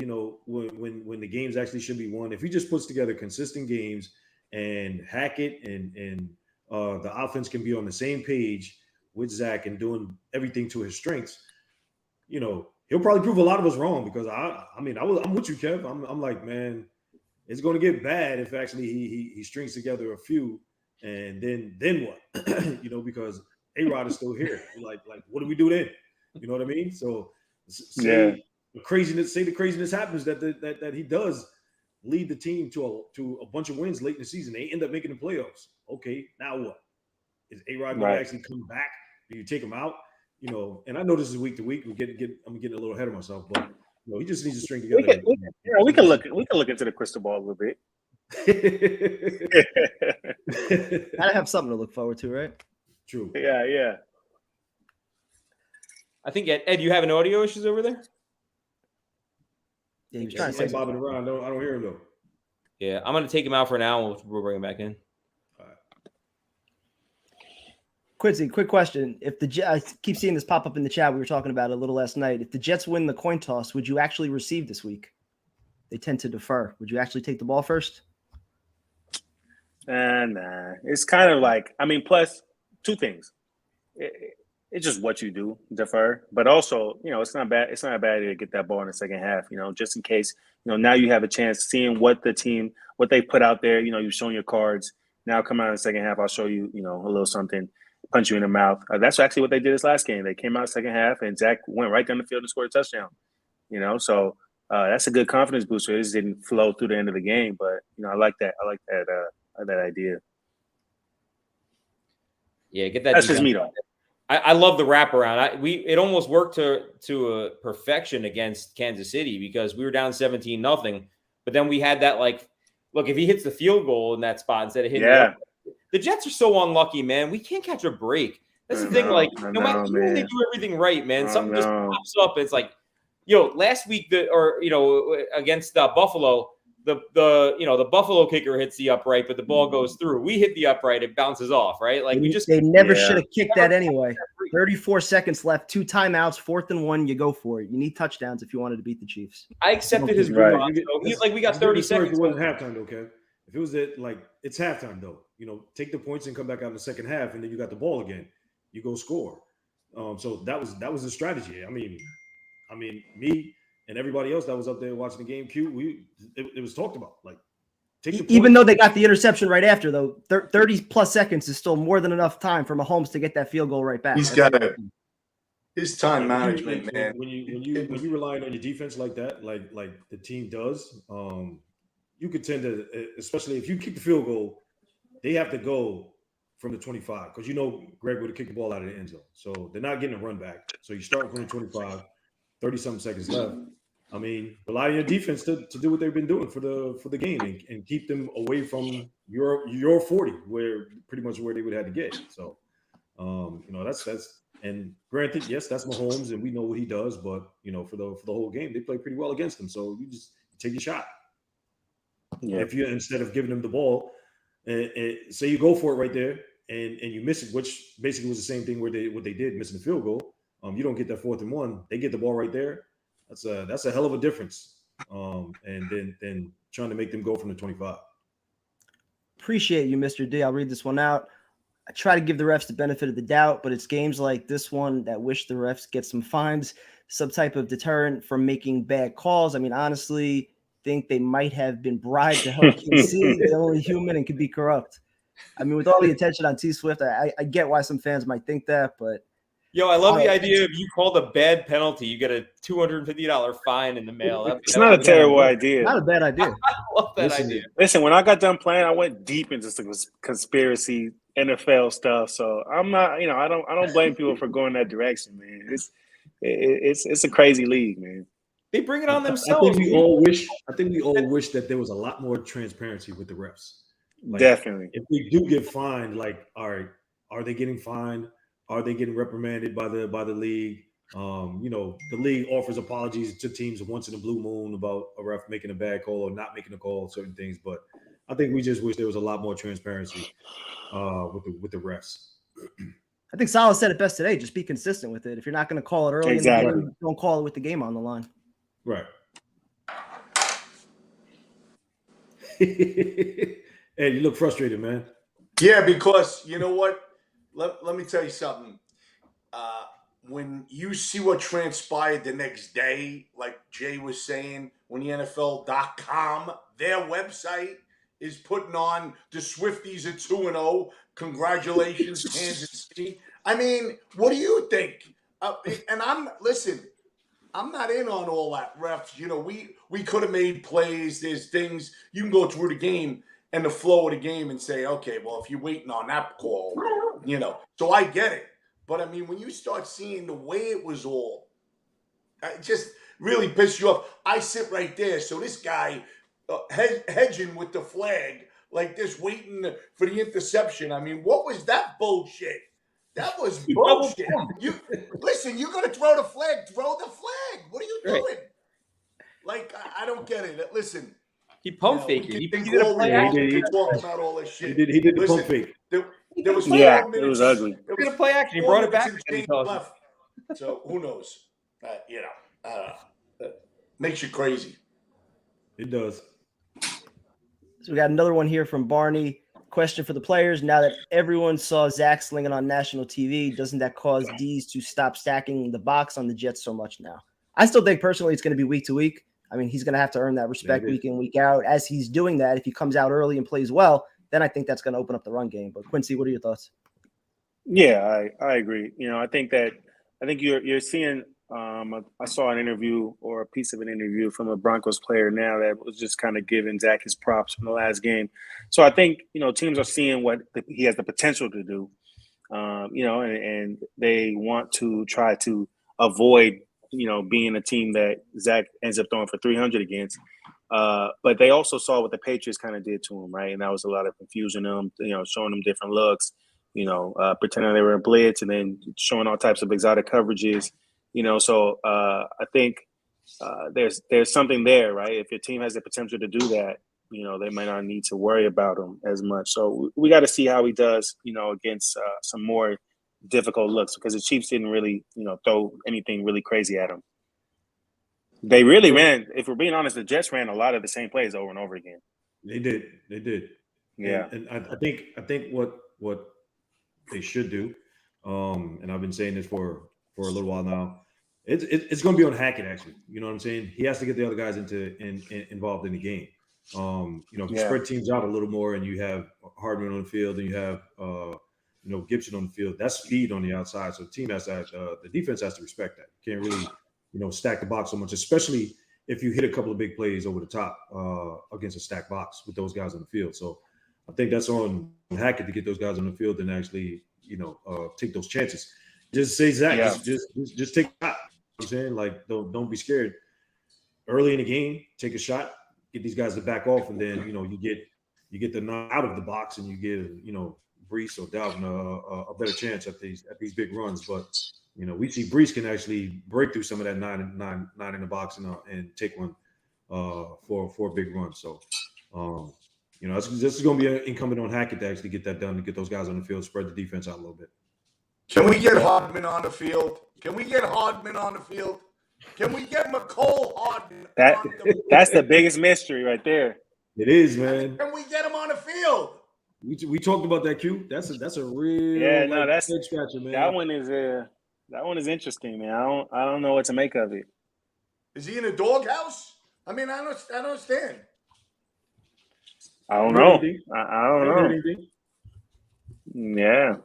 when the games actually should be won. If he just puts together consistent games and Hackett and the offense can be on the same page with Zach and doing everything to his strengths, he'll probably prove a lot of us wrong because I'm with you, Kev. I'm like, man, it's going to get bad if actually he strings together a few and then what? Because A-Rod is still here. Like what do we do then? You know what I mean? So say the craziness happens that he does lead the team to a bunch of wins late in the season. They end up making the playoffs. Okay, now what? Is A-Rod going to actually come back? Do you take him out? And I know this is week to week. I'm getting a little ahead of myself, but he just needs to string together. We can look into the crystal ball a little bit. Gotta have something to look forward to, right? True. Yeah. I think Ed, you having audio issues over there? Yeah, he was trying to say bobbing around. I don't hear him though. Yeah, I'm gonna take him out for now. We'll bring him back in. Quincy, quick question. If I keep seeing this pop up in the chat, we were talking about it a little last night. If the Jets win the coin toss, would you actually receive this week? They tend to defer. Would you actually take the ball first? Nah. It's kind of like, plus 2 things. it's just what you do, defer. But also, it's not bad. It's not a bad idea to get that ball in the second half, just in case, now you have a chance seeing what they put out there. You've shown your cards. Now come out in the second half, I'll show you, a little something, punch you in the mouth. That's actually what they did this last game. They came out second half, and Zach went right down the field and scored a touchdown. So that's a good confidence booster. It just didn't flow through the end of the game, but I like that. I like that idea. Yeah, get that. That's just me though. I love the wraparound. It almost worked to a perfection against Kansas City because we were down 17-0, but then we had that look, if he hits the field goal in that spot instead of hitting the Jets are so unlucky, man. We can't catch a break. That's the thing. No matter when they do everything right, man, something just pops up. It's like, last week against Buffalo, the Buffalo kicker hits the upright, but the ball goes through. We hit the upright, it bounces off, right? They never should have kicked that anyway. 34 seconds left, 2 timeouts, 4th and 1. You go for it. You need touchdowns if you wanted to beat the Chiefs. I accepted his response. We got 30 seconds. It wasn't halftime, though, okay? If it was it's halftime though. Take the points and come back out in the second half, and then you got the ball again. You go score. So that was the strategy. I mean, me and everybody else that was up there watching the game, it was talked about. Even though they got the interception right after, though, 30 plus seconds is still more than enough time for Mahomes to get that field goal right back. He's got his time management, man. When you rely on your defense like that, like the team does, you could tend to, especially if you kick the field goal, they have to go from the 25 because Greg would have kicked the ball out of the end zone. So they're not getting a run back. So you start from the 25, 30-something seconds left. I mean, rely on your defense to do what they've been doing for the game and keep them away from your 40, where pretty much where they would have to get. So, that's and granted, yes, that's Mahomes, and we know what he does. But for the whole game, they play pretty well against him. So you just take your shot. Yeah. If you instead of giving them the ball, say you go for it right there and you miss it, which basically was the same thing what they did, missing the field goal. You don't get that 4th and 1. They get the ball right there. That's a hell of a difference. And then trying to make them go from the 25. Appreciate you, Mr. D. I'll read this one out. I try to give the refs the benefit of the doubt, but it's games like this one that wish the refs get some fines, some type of deterrent from making bad calls. I mean, honestly, think they might have been bribed to help KC. They're only human and could be corrupt. I mean, with all the attention on T Swift, I get why some fans might think that, but I love the idea of you called a bad penalty, you get a $250 fine in the mail. It's not a terrible idea. Not a bad idea. I love that idea. Listen, when I got done playing, I went deep into some conspiracy NFL stuff. So I'm not, I don't blame people for going that direction, man. It's a crazy league, man. They bring it on themselves. I think we all wish that there was a lot more transparency with the refs. Definitely. If we do get fined, all right, are they getting fined? Are they getting reprimanded by the league? The league offers apologies to teams once in a blue moon about a ref making a bad call or not making a call, certain things. But I think we just wish there was a lot more transparency with the refs. I think Salah said it best today. Just be consistent with it. If you're not going to call it early, exactly. in the game, don't call it with the game on the line. Right. Ed, you look frustrated, man. Yeah, because you know what? Let me tell you something. When you see what transpired the next day, like Jay was saying, when the NFL.com, their website is putting on the Swifties at 2-0. Congratulations, Kansas City. I mean, what do you think? And I'm not in on all that, refs. We could have made plays. There's things you can go through the game and the flow of the game and say, okay, well, if you're waiting on that call, so I get it. But I mean, when you start seeing the way it was all, it just really pissed you off. I sit right there. So this guy hedging with the flag like this, waiting for the interception. I mean, what was that bullshit? That was bullshit. Listen, you're going to throw the flag. Throw the flag. What are you doing? I don't get it. Listen. He pump faked it. He did a play action. He talked about all this shit. He did the pump fake. There was it was ugly. He did a play action. He brought it back. Left. So who knows? Makes you crazy. It does. So we got another one here from Barney. question for the players. Now that everyone saw Zach slinging on national TV, doesn't that cause D's to stop stacking the box on the Jets so much now? I still think personally it's going to be week to week. I mean, he's going to have to earn that respect week in, week out. As he's doing that, if he comes out early and plays well, then I think that's going to open up the run game. But Quincy, what are your thoughts? Yeah, I agree. I think you're seeing. I saw an interview or a piece of an interview from a Broncos player now that was just kind of giving Zach his props from the last game. So I think teams are seeing what he has the potential to do. And they want to try to avoid being a team that Zach ends up throwing for 300 against. But they also saw what the Patriots kind of did to him, right? And that was a lot of confusion them, showing them different looks, pretending they were in blitz and then showing all types of exotic coverages, So I think there's something there, right? If your team has the potential to do that, they might not need to worry about him as much. So we got to see how he does, against some more difficult looks, because the Chiefs didn't really, throw anything really crazy at him. They really ran, if we're being honest, the Jets ran a lot of the same plays over and over again. They did. Yeah. And I think what they should do, and I've been saying this for a little while now, it's going to be on Hackett, actually. You know what I'm saying? He has to get the other guys involved in the game. If you spread teams out a little more and you have Hardman on the field and you have Gibson on the field, that's speed on the outside. So the team has to the defense has to respect that. You can't really stack the box so much, especially if you hit a couple of big plays over the top against a stacked box with those guys on the field. So I think that's on Hackett to get those guys on the field and actually take those chances. Just say, Zach, just take a shot. I'm saying, like, don't be scared. Early in the game, take a shot, get these guys to back off, and then you get them out of the box, and you give Brees or Dalvin a better chance at these big runs. But we see Brees can actually break through some of that nine in the box and take one for a big run. So this is going to be incumbent on Hackett to actually get that done, to get those guys on the field, spread the defense out a little bit. Can we get Hardman on the field? Can we get McCole Hardman? That's the biggest mystery right there. It is, man. Can we get him on the field? We talked about that, Q. That's a real that's head scratcher, man. That one is interesting, man. I don't know what to make of it. Is he in a doghouse? I mean, I don't understand. I don't know. I don't know. Yeah.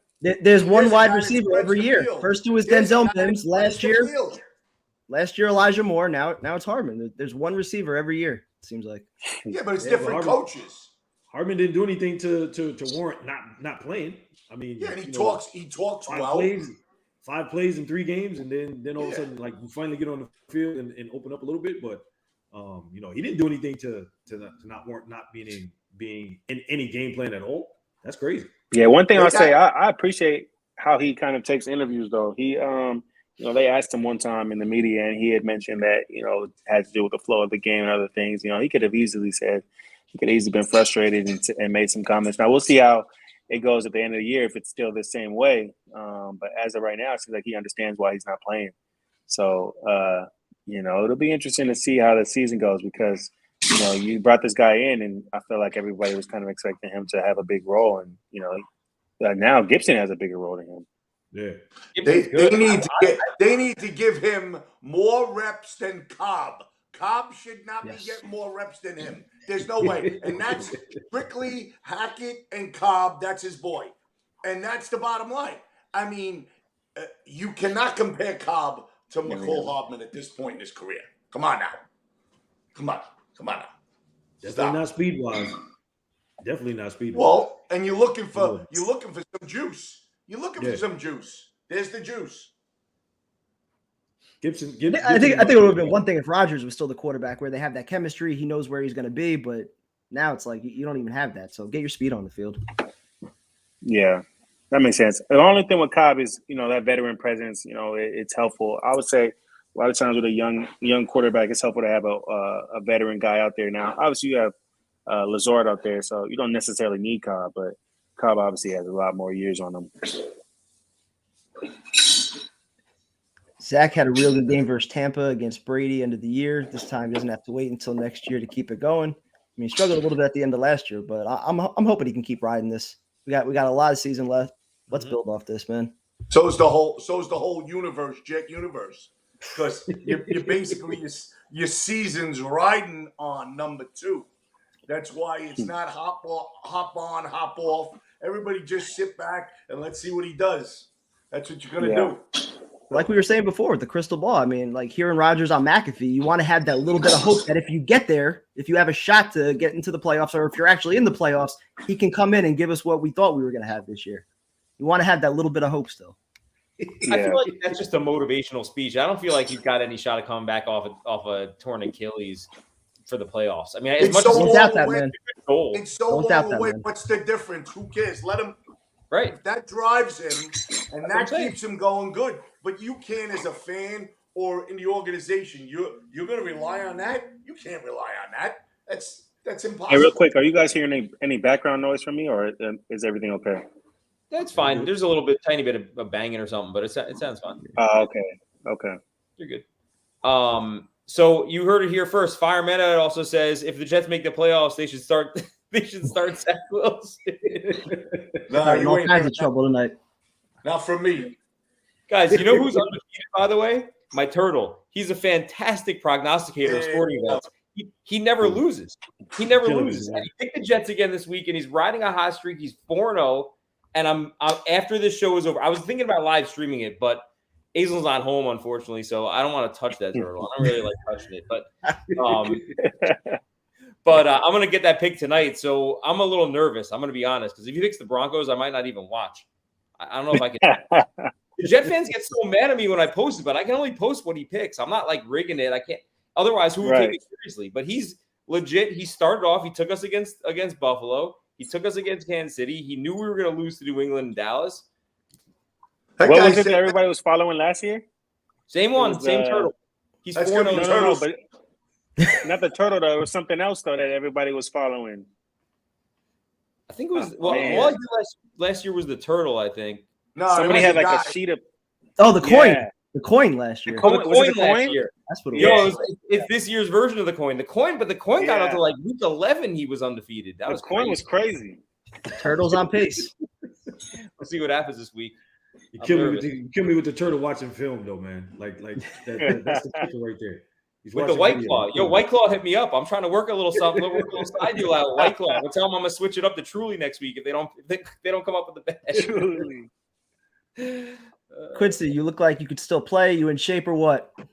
There's one wide receiver every year. First two was Denzel Mims. Last year Elijah Moore. Now it's Hardman. There's one receiver every year, it seems like. Yeah, but it's different coaches. Hardman didn't do anything to warrant not playing. I mean, yeah, and he talks well. 5 plays in 3 games, and then all of a sudden, like, you finally get on the field and open up a little bit. But he didn't do anything to not warrant not being in any game plan at all. That's crazy. Yeah, one thing I'll say, I appreciate how he kind of takes interviews, though. He, they asked him one time in the media, and he had mentioned that, it had to do with the flow of the game and other things. He could have easily been frustrated and made some comments. Now, we'll see how it goes at the end of the year, if it's still the same way. But as of right now, it seems like he understands why he's not playing. So, it'll be interesting to see how the season goes, because you brought this guy in, and I feel like everybody was kind of expecting him to have a big role, and now Gibson has a bigger role than him. Yeah, they need to give him more reps than Cobb. Cobb should not be getting more reps than him. There's no way, and that's Brickley, Hackett, and Cobb. That's his boy, and that's the bottom line. I mean, you cannot compare Cobb to McCole Hardman at this point in his career. Come on now. Definitely not speed wise. Definitely not speed wise. Well, and you're looking for some juice. You're looking for some juice. There's the juice. Gibson I think it would have been one thing if Rodgers was still the quarterback, where they have that chemistry. He knows where he's going to be, but now it's like you don't even have that. So get your speed on the field. Yeah, that makes sense. The only thing with Cobb is that veteran presence. It's helpful. I would say a lot of times with a young quarterback, it's helpful to have a veteran guy out there. Now, obviously, you have Lazard out there, so you don't necessarily need Cobb, but Cobb obviously has a lot more years on him. Zach had a real good game versus Tampa against Brady end of the year. This time he doesn't have to wait until next year to keep it going. mean, he struggled a little bit at the end of last year, but I'm hoping he can keep riding this. We got a lot of season left. Let's build off this, man. So's the whole universe, Jet universe, because you're basically your season's riding on number 2. That's why it's not hop on, hop off. Everybody just sit back and let's see what he does. That's what you're gonna do. Like we were saying before with the crystal ball, I mean, like hearing Rodgers on McAfee, you want to have that little bit of hope that if you get there, if you have a shot to get into the playoffs, or if you're actually in the playoffs, he can come in and give us what we thought we were going to have this year. You want to have that little bit of hope still. I feel like that's just a motivational speech. I don't feel like he's got any shot of coming back off a torn Achilles for the playoffs. I mean, it's so long away. It's so long away. What's the difference? Who cares? Let him. Right. If that drives him, and that keeps him going good. But you can't, as a fan or in the organization, you're going to rely on that. You can't rely on that. That's impossible. Hey, real quick, are you guys hearing any background noise from me, or is everything okay? That's fine. There's a tiny bit of banging or something, but it sounds fine. Okay. You're good. So you heard it here first. Fireman Ed also says if the Jets make the playoffs, they should start Zach Wilson. No, you all ain't kinds of trouble tonight. Not for me. Guys, you know who's undefeated, by the way? My turtle. He's a fantastic prognosticator of sporting events. He never loses. He never loses. And he picked the Jets again this week, and he's riding a hot streak. He's 4-0. And I'm after this show is over, I was thinking about live streaming it, but Aisling's not home, unfortunately, so I don't want to touch that turtle. I don't really like touching it, but I'm going to get that pick tonight, so I'm a little nervous. I'm going to be honest, because if he picks the Broncos, I might not even watch. I don't know if I can. The Jet fans get so mad at me when I post it, but I can only post what he picks. I'm not like rigging it. I can't. Otherwise, who would take it seriously? But he's legit. He started off. He took us against Buffalo. He took us against Kansas City. He knew we were going to lose to New England and Dallas. What was it that everybody was following last year? Same one, same turtle. He's 4-0. No, but not the turtle though. It was something else though that everybody was following. I think it was all I did last year was the turtle. I think somebody had like a sheet of the coin. Yeah. The coin last year. The coin last year. That's what it was. It's this year's version of the coin. But the coin got up to like week 11. He was undefeated. The coin was crazy. Turtles on pace. We'll see what happens this week. You kill me with the turtle watching film though, man. Like that's the kicker right there. With the White Claw. Yo, White Claw hit me up. I'm trying to work a little something, work a little side deal out with White Claw. I'll tell them I'm gonna switch it up to Truly next week if they don't come up with the best. Truly. Quincy, you look like you could still play. You in shape or what? You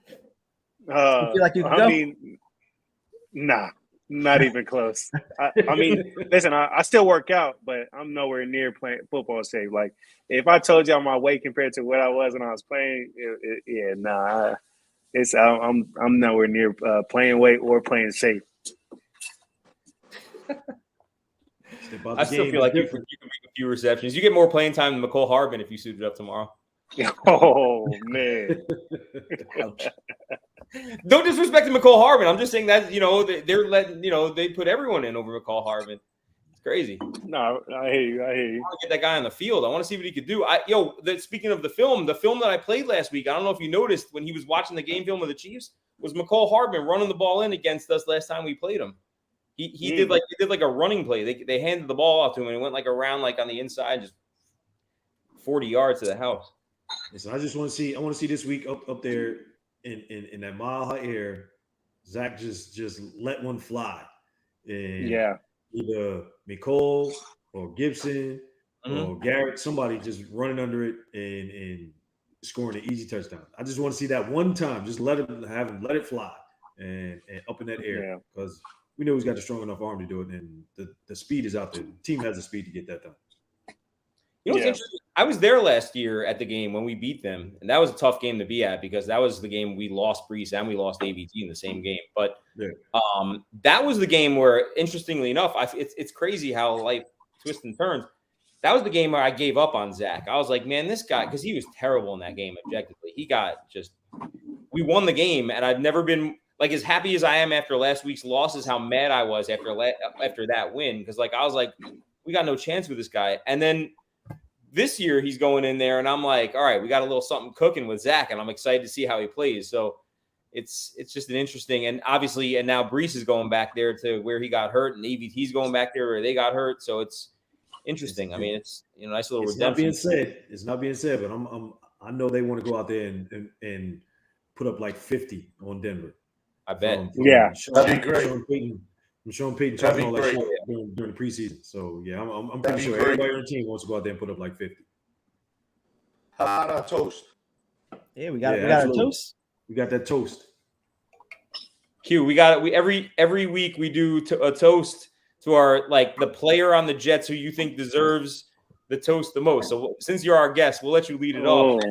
feel like you can go? Mean, nah, not even close. I mean, listen, I still work out, but I'm nowhere near playing football shape. Like, if I told y'all my weight compared to what I was when I was playing, I'm nowhere near playing weight or playing shape. I still feel like you can make a few receptions. You get more playing time than McCole Hardman if you suited up tomorrow. Oh man! Don't disrespect McCole Hardman. I'm just saying that they're letting they put everyone in over McCole Hardman. It's crazy. No, I hear you. I want to get that guy on the field. I want to see what he could do. Speaking of the film that I played last week, I don't know if you noticed when he was watching the game film of the Chiefs, was McCole Hardman running the ball in against us last time we played him. He did like a running play. They handed the ball off to him and he went like around like on the inside, just 40 yards to the house. Listen, I want to see this week up there in that mile high air, Zach just let one fly. And either McCole or Gibson or Garrett, somebody just running under it and scoring an easy touchdown. I just want to see that one time. Just let it fly and up in that air because we know he's got the strong enough arm to do it, and the speed is out there. The team has the speed to get that done. You know what's interesting? I was there last year at the game when we beat them, and that was a tough game to be at because that was the game we lost Brees and we lost ABT in the same game. But that was the game where, interestingly enough, it's crazy how life twists and turns. That was the game where I gave up on Zach. I was like, man, this guy, because he was terrible in that game objectively. We won the game, and I've never been like as happy as I am after last week's loss is how mad I was after that win because I was like, we got no chance with this guy, and then. This year he's going in there and I'm like, all right, we got a little something cooking with Zach and I'm excited to see how he plays. So it's just an interesting, and obviously, and now Brees is going back there to where he got hurt, and AVT's going back there where they got hurt. So it's interesting. I mean, it's nice little redemption. It's not being said, but I know they want to go out there and put up like 50 on Denver. I bet. That'd be great. Sean Payton talking all that shit during the preseason. So yeah, I'm pretty sure everybody on the team wants to go out there and put up like 50. How about toast? Yeah, we got a toast. We got that toast. Q, we got it. We every week we do a toast to our the player on the Jets who you think deserves the toast the most. So since you're our guest, we'll let you lead it off.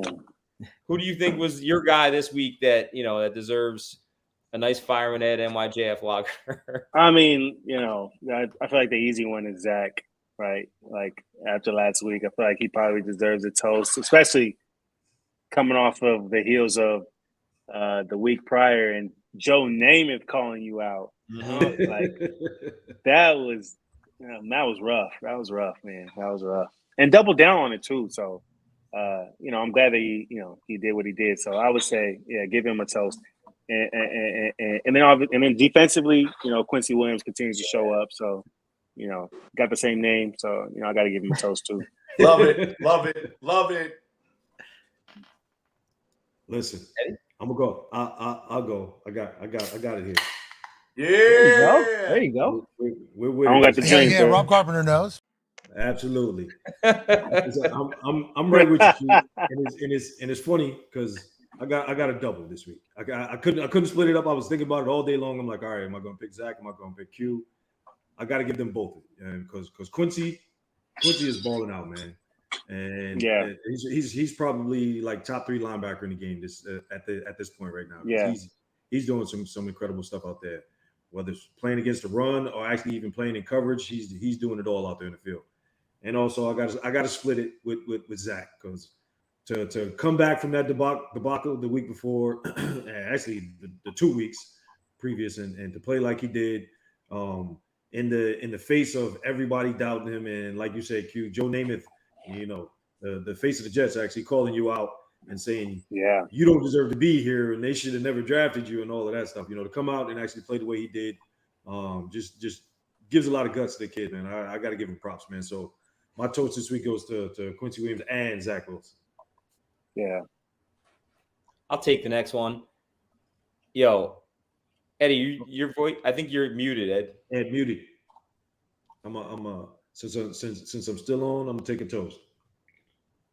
Who do you think was your guy this week that that deserves a nice Fireman Ed NYJF lager? I mean, I feel like the easy one is Zach, right? Like after last week, I feel like he probably deserves a toast, especially coming off of the heels of the week prior and Joe Namath calling you out. Like that was rough. That was rough, man. That was rough. And double down on it too. So I'm glad that he did what he did. So I would say, give him a toast. And then defensively, Quincy Williams continues to show up. So, got the same name. So, I got to give him a toast too. Love it. Love it. Love it. Listen, I'm gonna go. I'll go. I got it here. Yeah. There you go. We're with I don't got the drink. Yeah, Rob Carpenter knows. Absolutely. I'm right with you. And it's funny because I got a double this week. I couldn't split it up. I was thinking about it all day long. I'm like, all right, am I going to pick Zach? Am I going to pick Q? I got to give them both, because Quincy is balling out, man. And he's probably like top 3 linebacker in the game at this point right now. Yeah, he's doing some incredible stuff out there. Whether it's playing against the run or actually even playing in coverage, he's doing it all out there in the field. And also, I got to split it with Zach because to come back from that debacle the week before, actually the 2 weeks previous, and to play like he did, in the face of everybody doubting him, and like you said, Q, Joe Namath, the face of the Jets actually calling you out and saying, you don't deserve to be here, and they should have never drafted you, and all of that stuff. To come out and actually play the way he did, just gives a lot of guts to the kid, man. I got to give him props, man. So my toast this week goes to Quincy Williams and Zach Wilson. Yeah. I'll take the next one. Yo, Eddie, your voice. I think you're muted, Ed. Ed, muted. Since I'm still on, I'm gonna take a toast.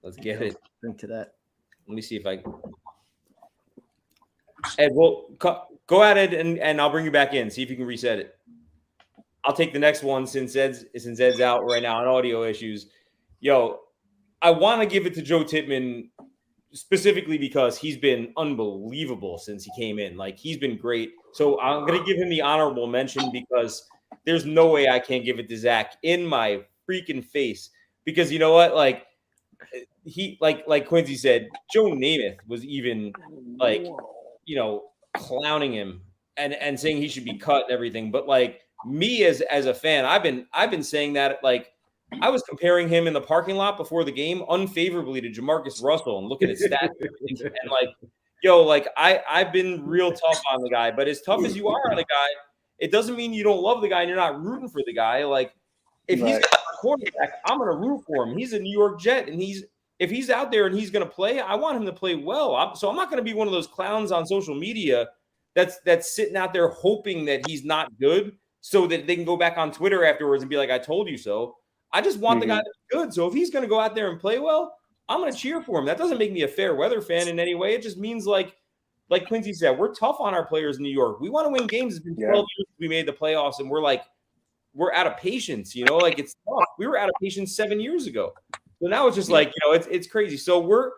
Let's get it. Drink to that. Let me see if I can. Ed, well, go at it, and I'll bring you back in. See if you can reset it. I'll take the next one since Ed's out right now on audio issues. Yo, I want to give it to Joe Tippmann specifically because he's been unbelievable since he came in. Like, he's been great. So I'm going to give him the honorable mention because there's no way I can't give it to Zach in my freaking face. Because you know what? Like, he like Quincy said, Joe Namath was even clowning him and saying he should be cut and everything. But like me as a fan, I've been saying that, like, I was comparing him in the parking lot before the game unfavorably to Jamarcus Russell and looking at stats and like, yo, like I've been real tough on the guy, but as tough as you are on the guy, it doesn't mean you don't love the guy and you're not rooting for the guy. Like, if he's got a quarterback, I'm going to root for him. He's a New York Jet, and if he's out there and he's going to play, I want him to play well. So I'm not going to be one of those clowns on social media that's sitting out there hoping that he's not good so that they can go back on Twitter afterwards and be like, I told you so. I just want the guy to be good. So if he's going to go out there and play well, I'm going to cheer for him. That doesn't make me a fair weather fan in any way. It just means, like Quincy said, we're tough on our players in New York. We want to win games. It's been 12 years since we made the playoffs, and we're out of patience, like it's tough. We were out of patience 7 years ago. So now it's just like, it's crazy. So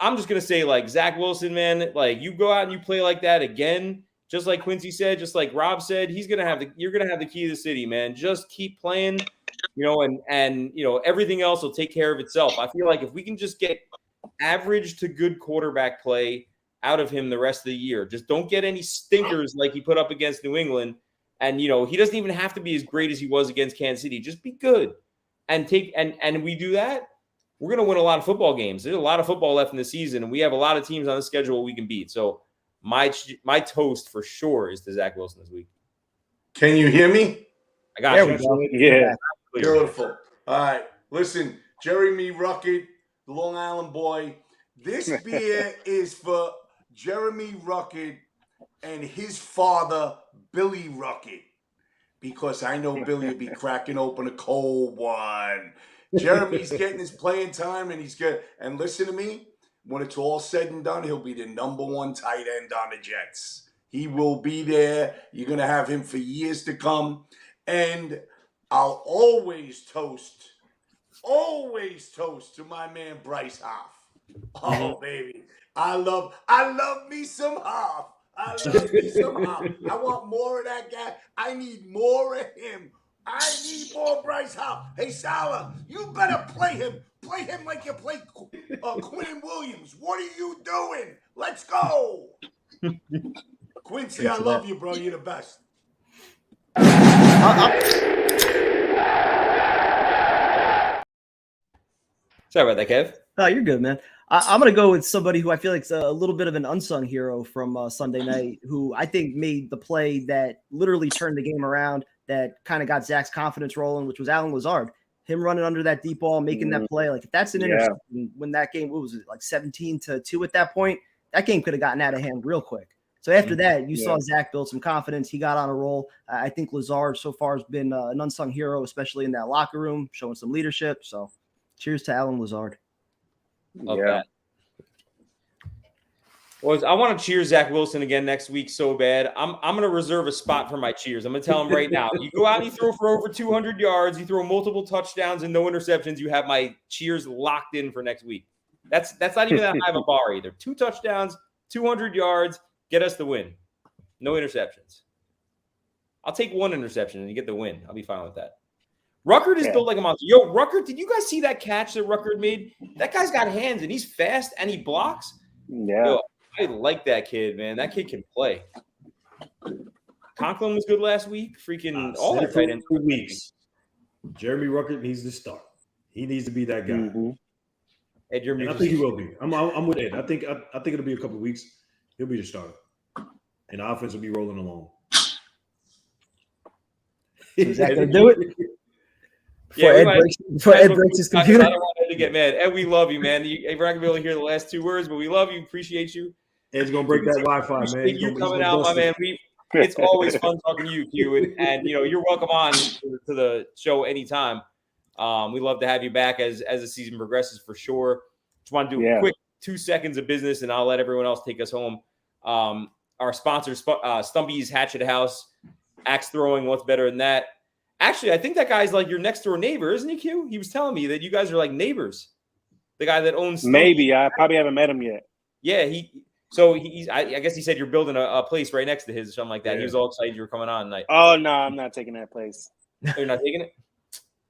I'm just going to say, like, Zach Wilson, man, like, you go out and you play like that again, just like Quincy said, just like Rob said, you're going to have the key to the city, man. Just keep playing, and everything else will take care of itself. I feel like if we can just get average to good quarterback play out of him the rest of the year, just don't get any stinkers like he put up against New England. And, he doesn't even have to be as great as he was against Kansas City. Just be good and we do that, we're going to win a lot of football games. There's a lot of football left in the season, and we have a lot of teams on the schedule we can beat. So my toast for sure is to Zach Wilson this week. Can you hear me? I got There you. we go. Yeah. Beautiful. All right. Listen, Jeremy Ruckett, the Long Island boy. This beer is for Jeremy Ruckett and his father, Billy Ruckett, because I know Billy will be cracking open a cold one. Jeremy's getting his playing time, and he's good. And listen to me, when it's all said and done, he'll be the #1 tight end on the Jets. He will be there. You're going to have him for years to come. And I'll always toast to my man Bryce Hoff. Oh, baby. I love me some Hoff. I love me some Hoff. I want more of that guy. I need more of him. I need more Bryce Hoff. Hey, Salah, you better play him. Play him like you play Quinn Williams. What are you doing? Let's go. Quincy, I love you, bro. You're the best. Sorry about that, Kev. Oh, you're good, man. I'm going to go with somebody who I feel like is a little bit of an unsung hero from Sunday night, who I think made the play that literally turned the game around, that kind of got Zach's confidence rolling, which was Allen Lazard. Him running under that deep ball, making that play. Like, if that's an interception, when that game, what was it, like 17-2 at that point, that game could have gotten out of hand real quick. So after that, you saw Zach build some confidence. He got on a roll. I think Lazard so far has been an unsung hero, especially in that locker room, showing some leadership. So cheers to Allen Lazard. Love that. Well, I want to cheer Zach Wilson again next week so bad. I'm going to reserve a spot for my cheers. I'm going to tell him right now. You go out and you throw for over 200 yards, you throw multiple touchdowns and no interceptions, you have my cheers locked in for next week. That's not even that high of a bar either. 2 touchdowns, 200 yards, get us the win. No interceptions. I'll take 1 interception and you get the win. I'll be fine with that. Ruckert is built like a monster. Yo, Ruckert, did you guys see that catch that Ruckert made? That guy's got hands and he's fast and he blocks. Yeah. Yo, I like that kid, man. That kid can play. Conklin was good last week. Freaking all the tight ends. 2 weeks. Jeremy Ruckert needs to start. He needs to be that guy. Mm-hmm. Ed, you're I think he will be. I'm with Ed. I think it'll be a couple of weeks. He'll be the starter, and the offense will be rolling along. Is that going to do it? Before Ed breaks his computer. I don't want Ed to get mad. Ed, we love you, man. We're not going to be able to hear the last 2 words, but we love you. Appreciate you. Ed's going to break that Wi-Fi, man. You coming out, my man. It's always fun talking to you, Q. And you're welcome on to the show anytime. We love to have you back as the season progresses for sure. Just want to do a quick 2 seconds of business, and I'll let everyone else take us home. Our sponsor, Stumpy's Hatchet House, axe throwing. What's better than that? Actually, I think that guy's like your next door neighbor, isn't he, Q? He was telling me that you guys are like neighbors. The guy that owns Stumpy. Maybe. I probably haven't met him yet. Yeah, I guess he said you're building a place right next to his or something like that. Yeah. He was all excited you were coming on tonight. Oh no, I'm not taking that place. You're not taking it?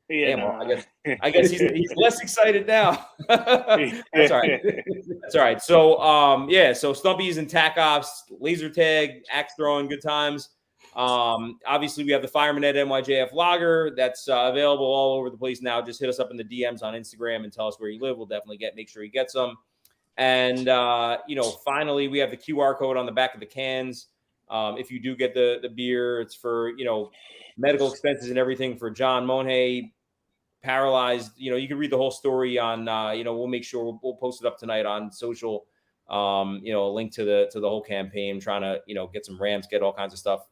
Yeah, damn, well, I guess he's less excited now. That's all right. That's all right. So so Stumpy's and TACOPS, laser tag, axe throwing, good times. Obviously we have the Fireman Ed NYJF lager that's available all over the place now. Just hit us up in the DMs on Instagram and tell us where you live. We'll definitely make sure you get some. And finally we have the QR code on the back of the cans. If you do get the beer, it's for medical expenses and everything for John Monhay, paralyzed. You can read the whole story on we'll make sure we'll post it up tonight on social. A link to the whole campaign, trying to get some Rams, get all kinds of stuff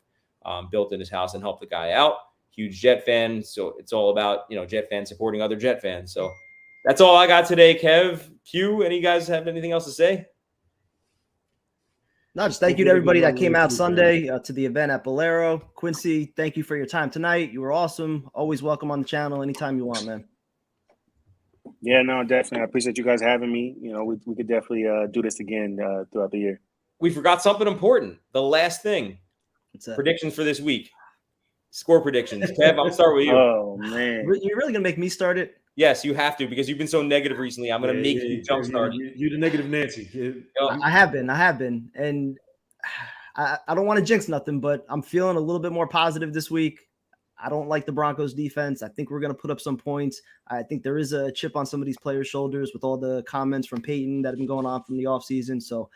built in his house and help the guy out. Huge Jet fan, so it's all about Jet fans supporting other Jet fans. So that's all I got today. Kev, Q, any guys have anything else to say? No, just thank you to everybody that came out Sunday to the event at Bolero. Quincy, thank you for your time tonight. You were awesome. Always welcome on the channel anytime you want, man. Yeah, no, definitely. I appreciate you guys having me. We could definitely do this again throughout the year. We forgot something important. The last thing. Predictions for this week. Score predictions. Kev, I'm going to start with you. Oh, man. You're really going to make me start it? Yes, you have to, because you've been so negative recently. I'm going to make you jumpstart. You're the negative Nancy. I have been. And I don't want to jinx nothing, but I'm feeling a little bit more positive this week. I don't like the Broncos defense. I think we're going to put up some points. I think there is a chip on some of these players' shoulders with all the comments from Payton that have been going on from the offseason. So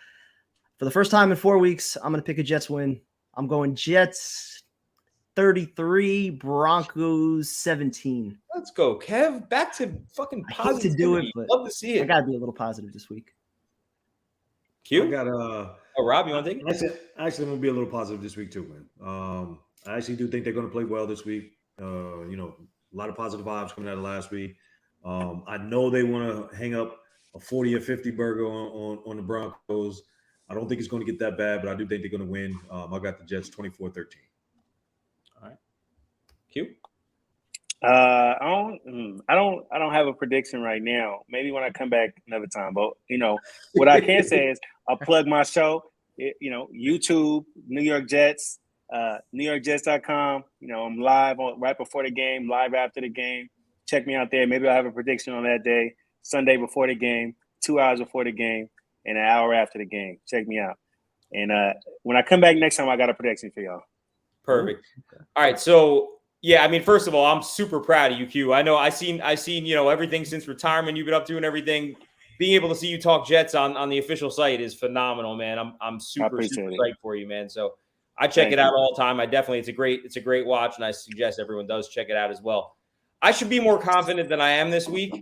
For the first time in 4 weeks, I'm going to pick a Jets win. I'm going Jets 33, Broncos 17. Let's go, Kev. Back to fucking I hate positivity. to do it, but Love to see it. I got to be a little positive this week. Q? I got Oh, Rob, you want to take it? Actually, I'm gonna be a little positive this week too, man. I actually do think they're gonna play well this week. You know, a lot of positive vibes coming out of last week. I know they want to hang up a 40 or 50 burger on the Broncos. I don't think it's going to get that bad, but I do think they're going to win. I got the Jets 24-13. All right. Q? I don't have a prediction right now. Maybe when I come back another time. But you know, what I can say is I'll plug my show. You know, YouTube, New York Jets, NYJF.com. You know, I'm live right before the game, live after the game. Check me out there. Maybe I'll have a prediction on that day, Sunday before the game, 2 hours before the game, and an hour after the game. Check me out. And when I come back next time, I got a prediction for y'all. Perfect. All right. So, yeah, I mean, first of all, I'm super proud of you, Q. I know I seen, you know, everything since retirement you've been up to and everything. Being able to see you talk Jets on the official site is phenomenal, man. I'm super psyched for you, man. So I check it out all the time. It's a great watch, and I suggest everyone does check it out as well. I should be more confident than I am this week.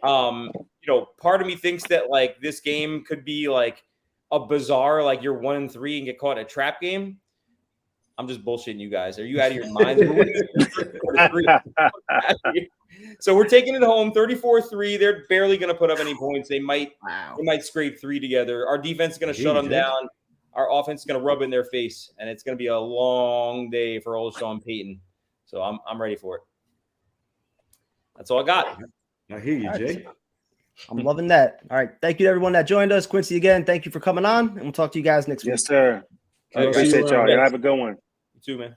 You know, part of me thinks that like this game could be like a bizarre, like you're 1-3 and get caught in a trap game. I'm just bullshitting you guys. Are you out of your minds? So we're taking it home, 34-3. They're barely going to put up any points. They might scrape 3 together. Our defense is going to shut them down. Our offense is going to rub it in their face, and it's going to be a long day for old Sean Payton. So I'm ready for it. That's all I got. I hear you, Jay. I'm loving that. All right. Thank you to everyone that joined us. Quincy, again, thank you for coming on, and we'll talk to you guys next week. Yes, sir. I appreciate y'all. Y'all have a good one. You too, man.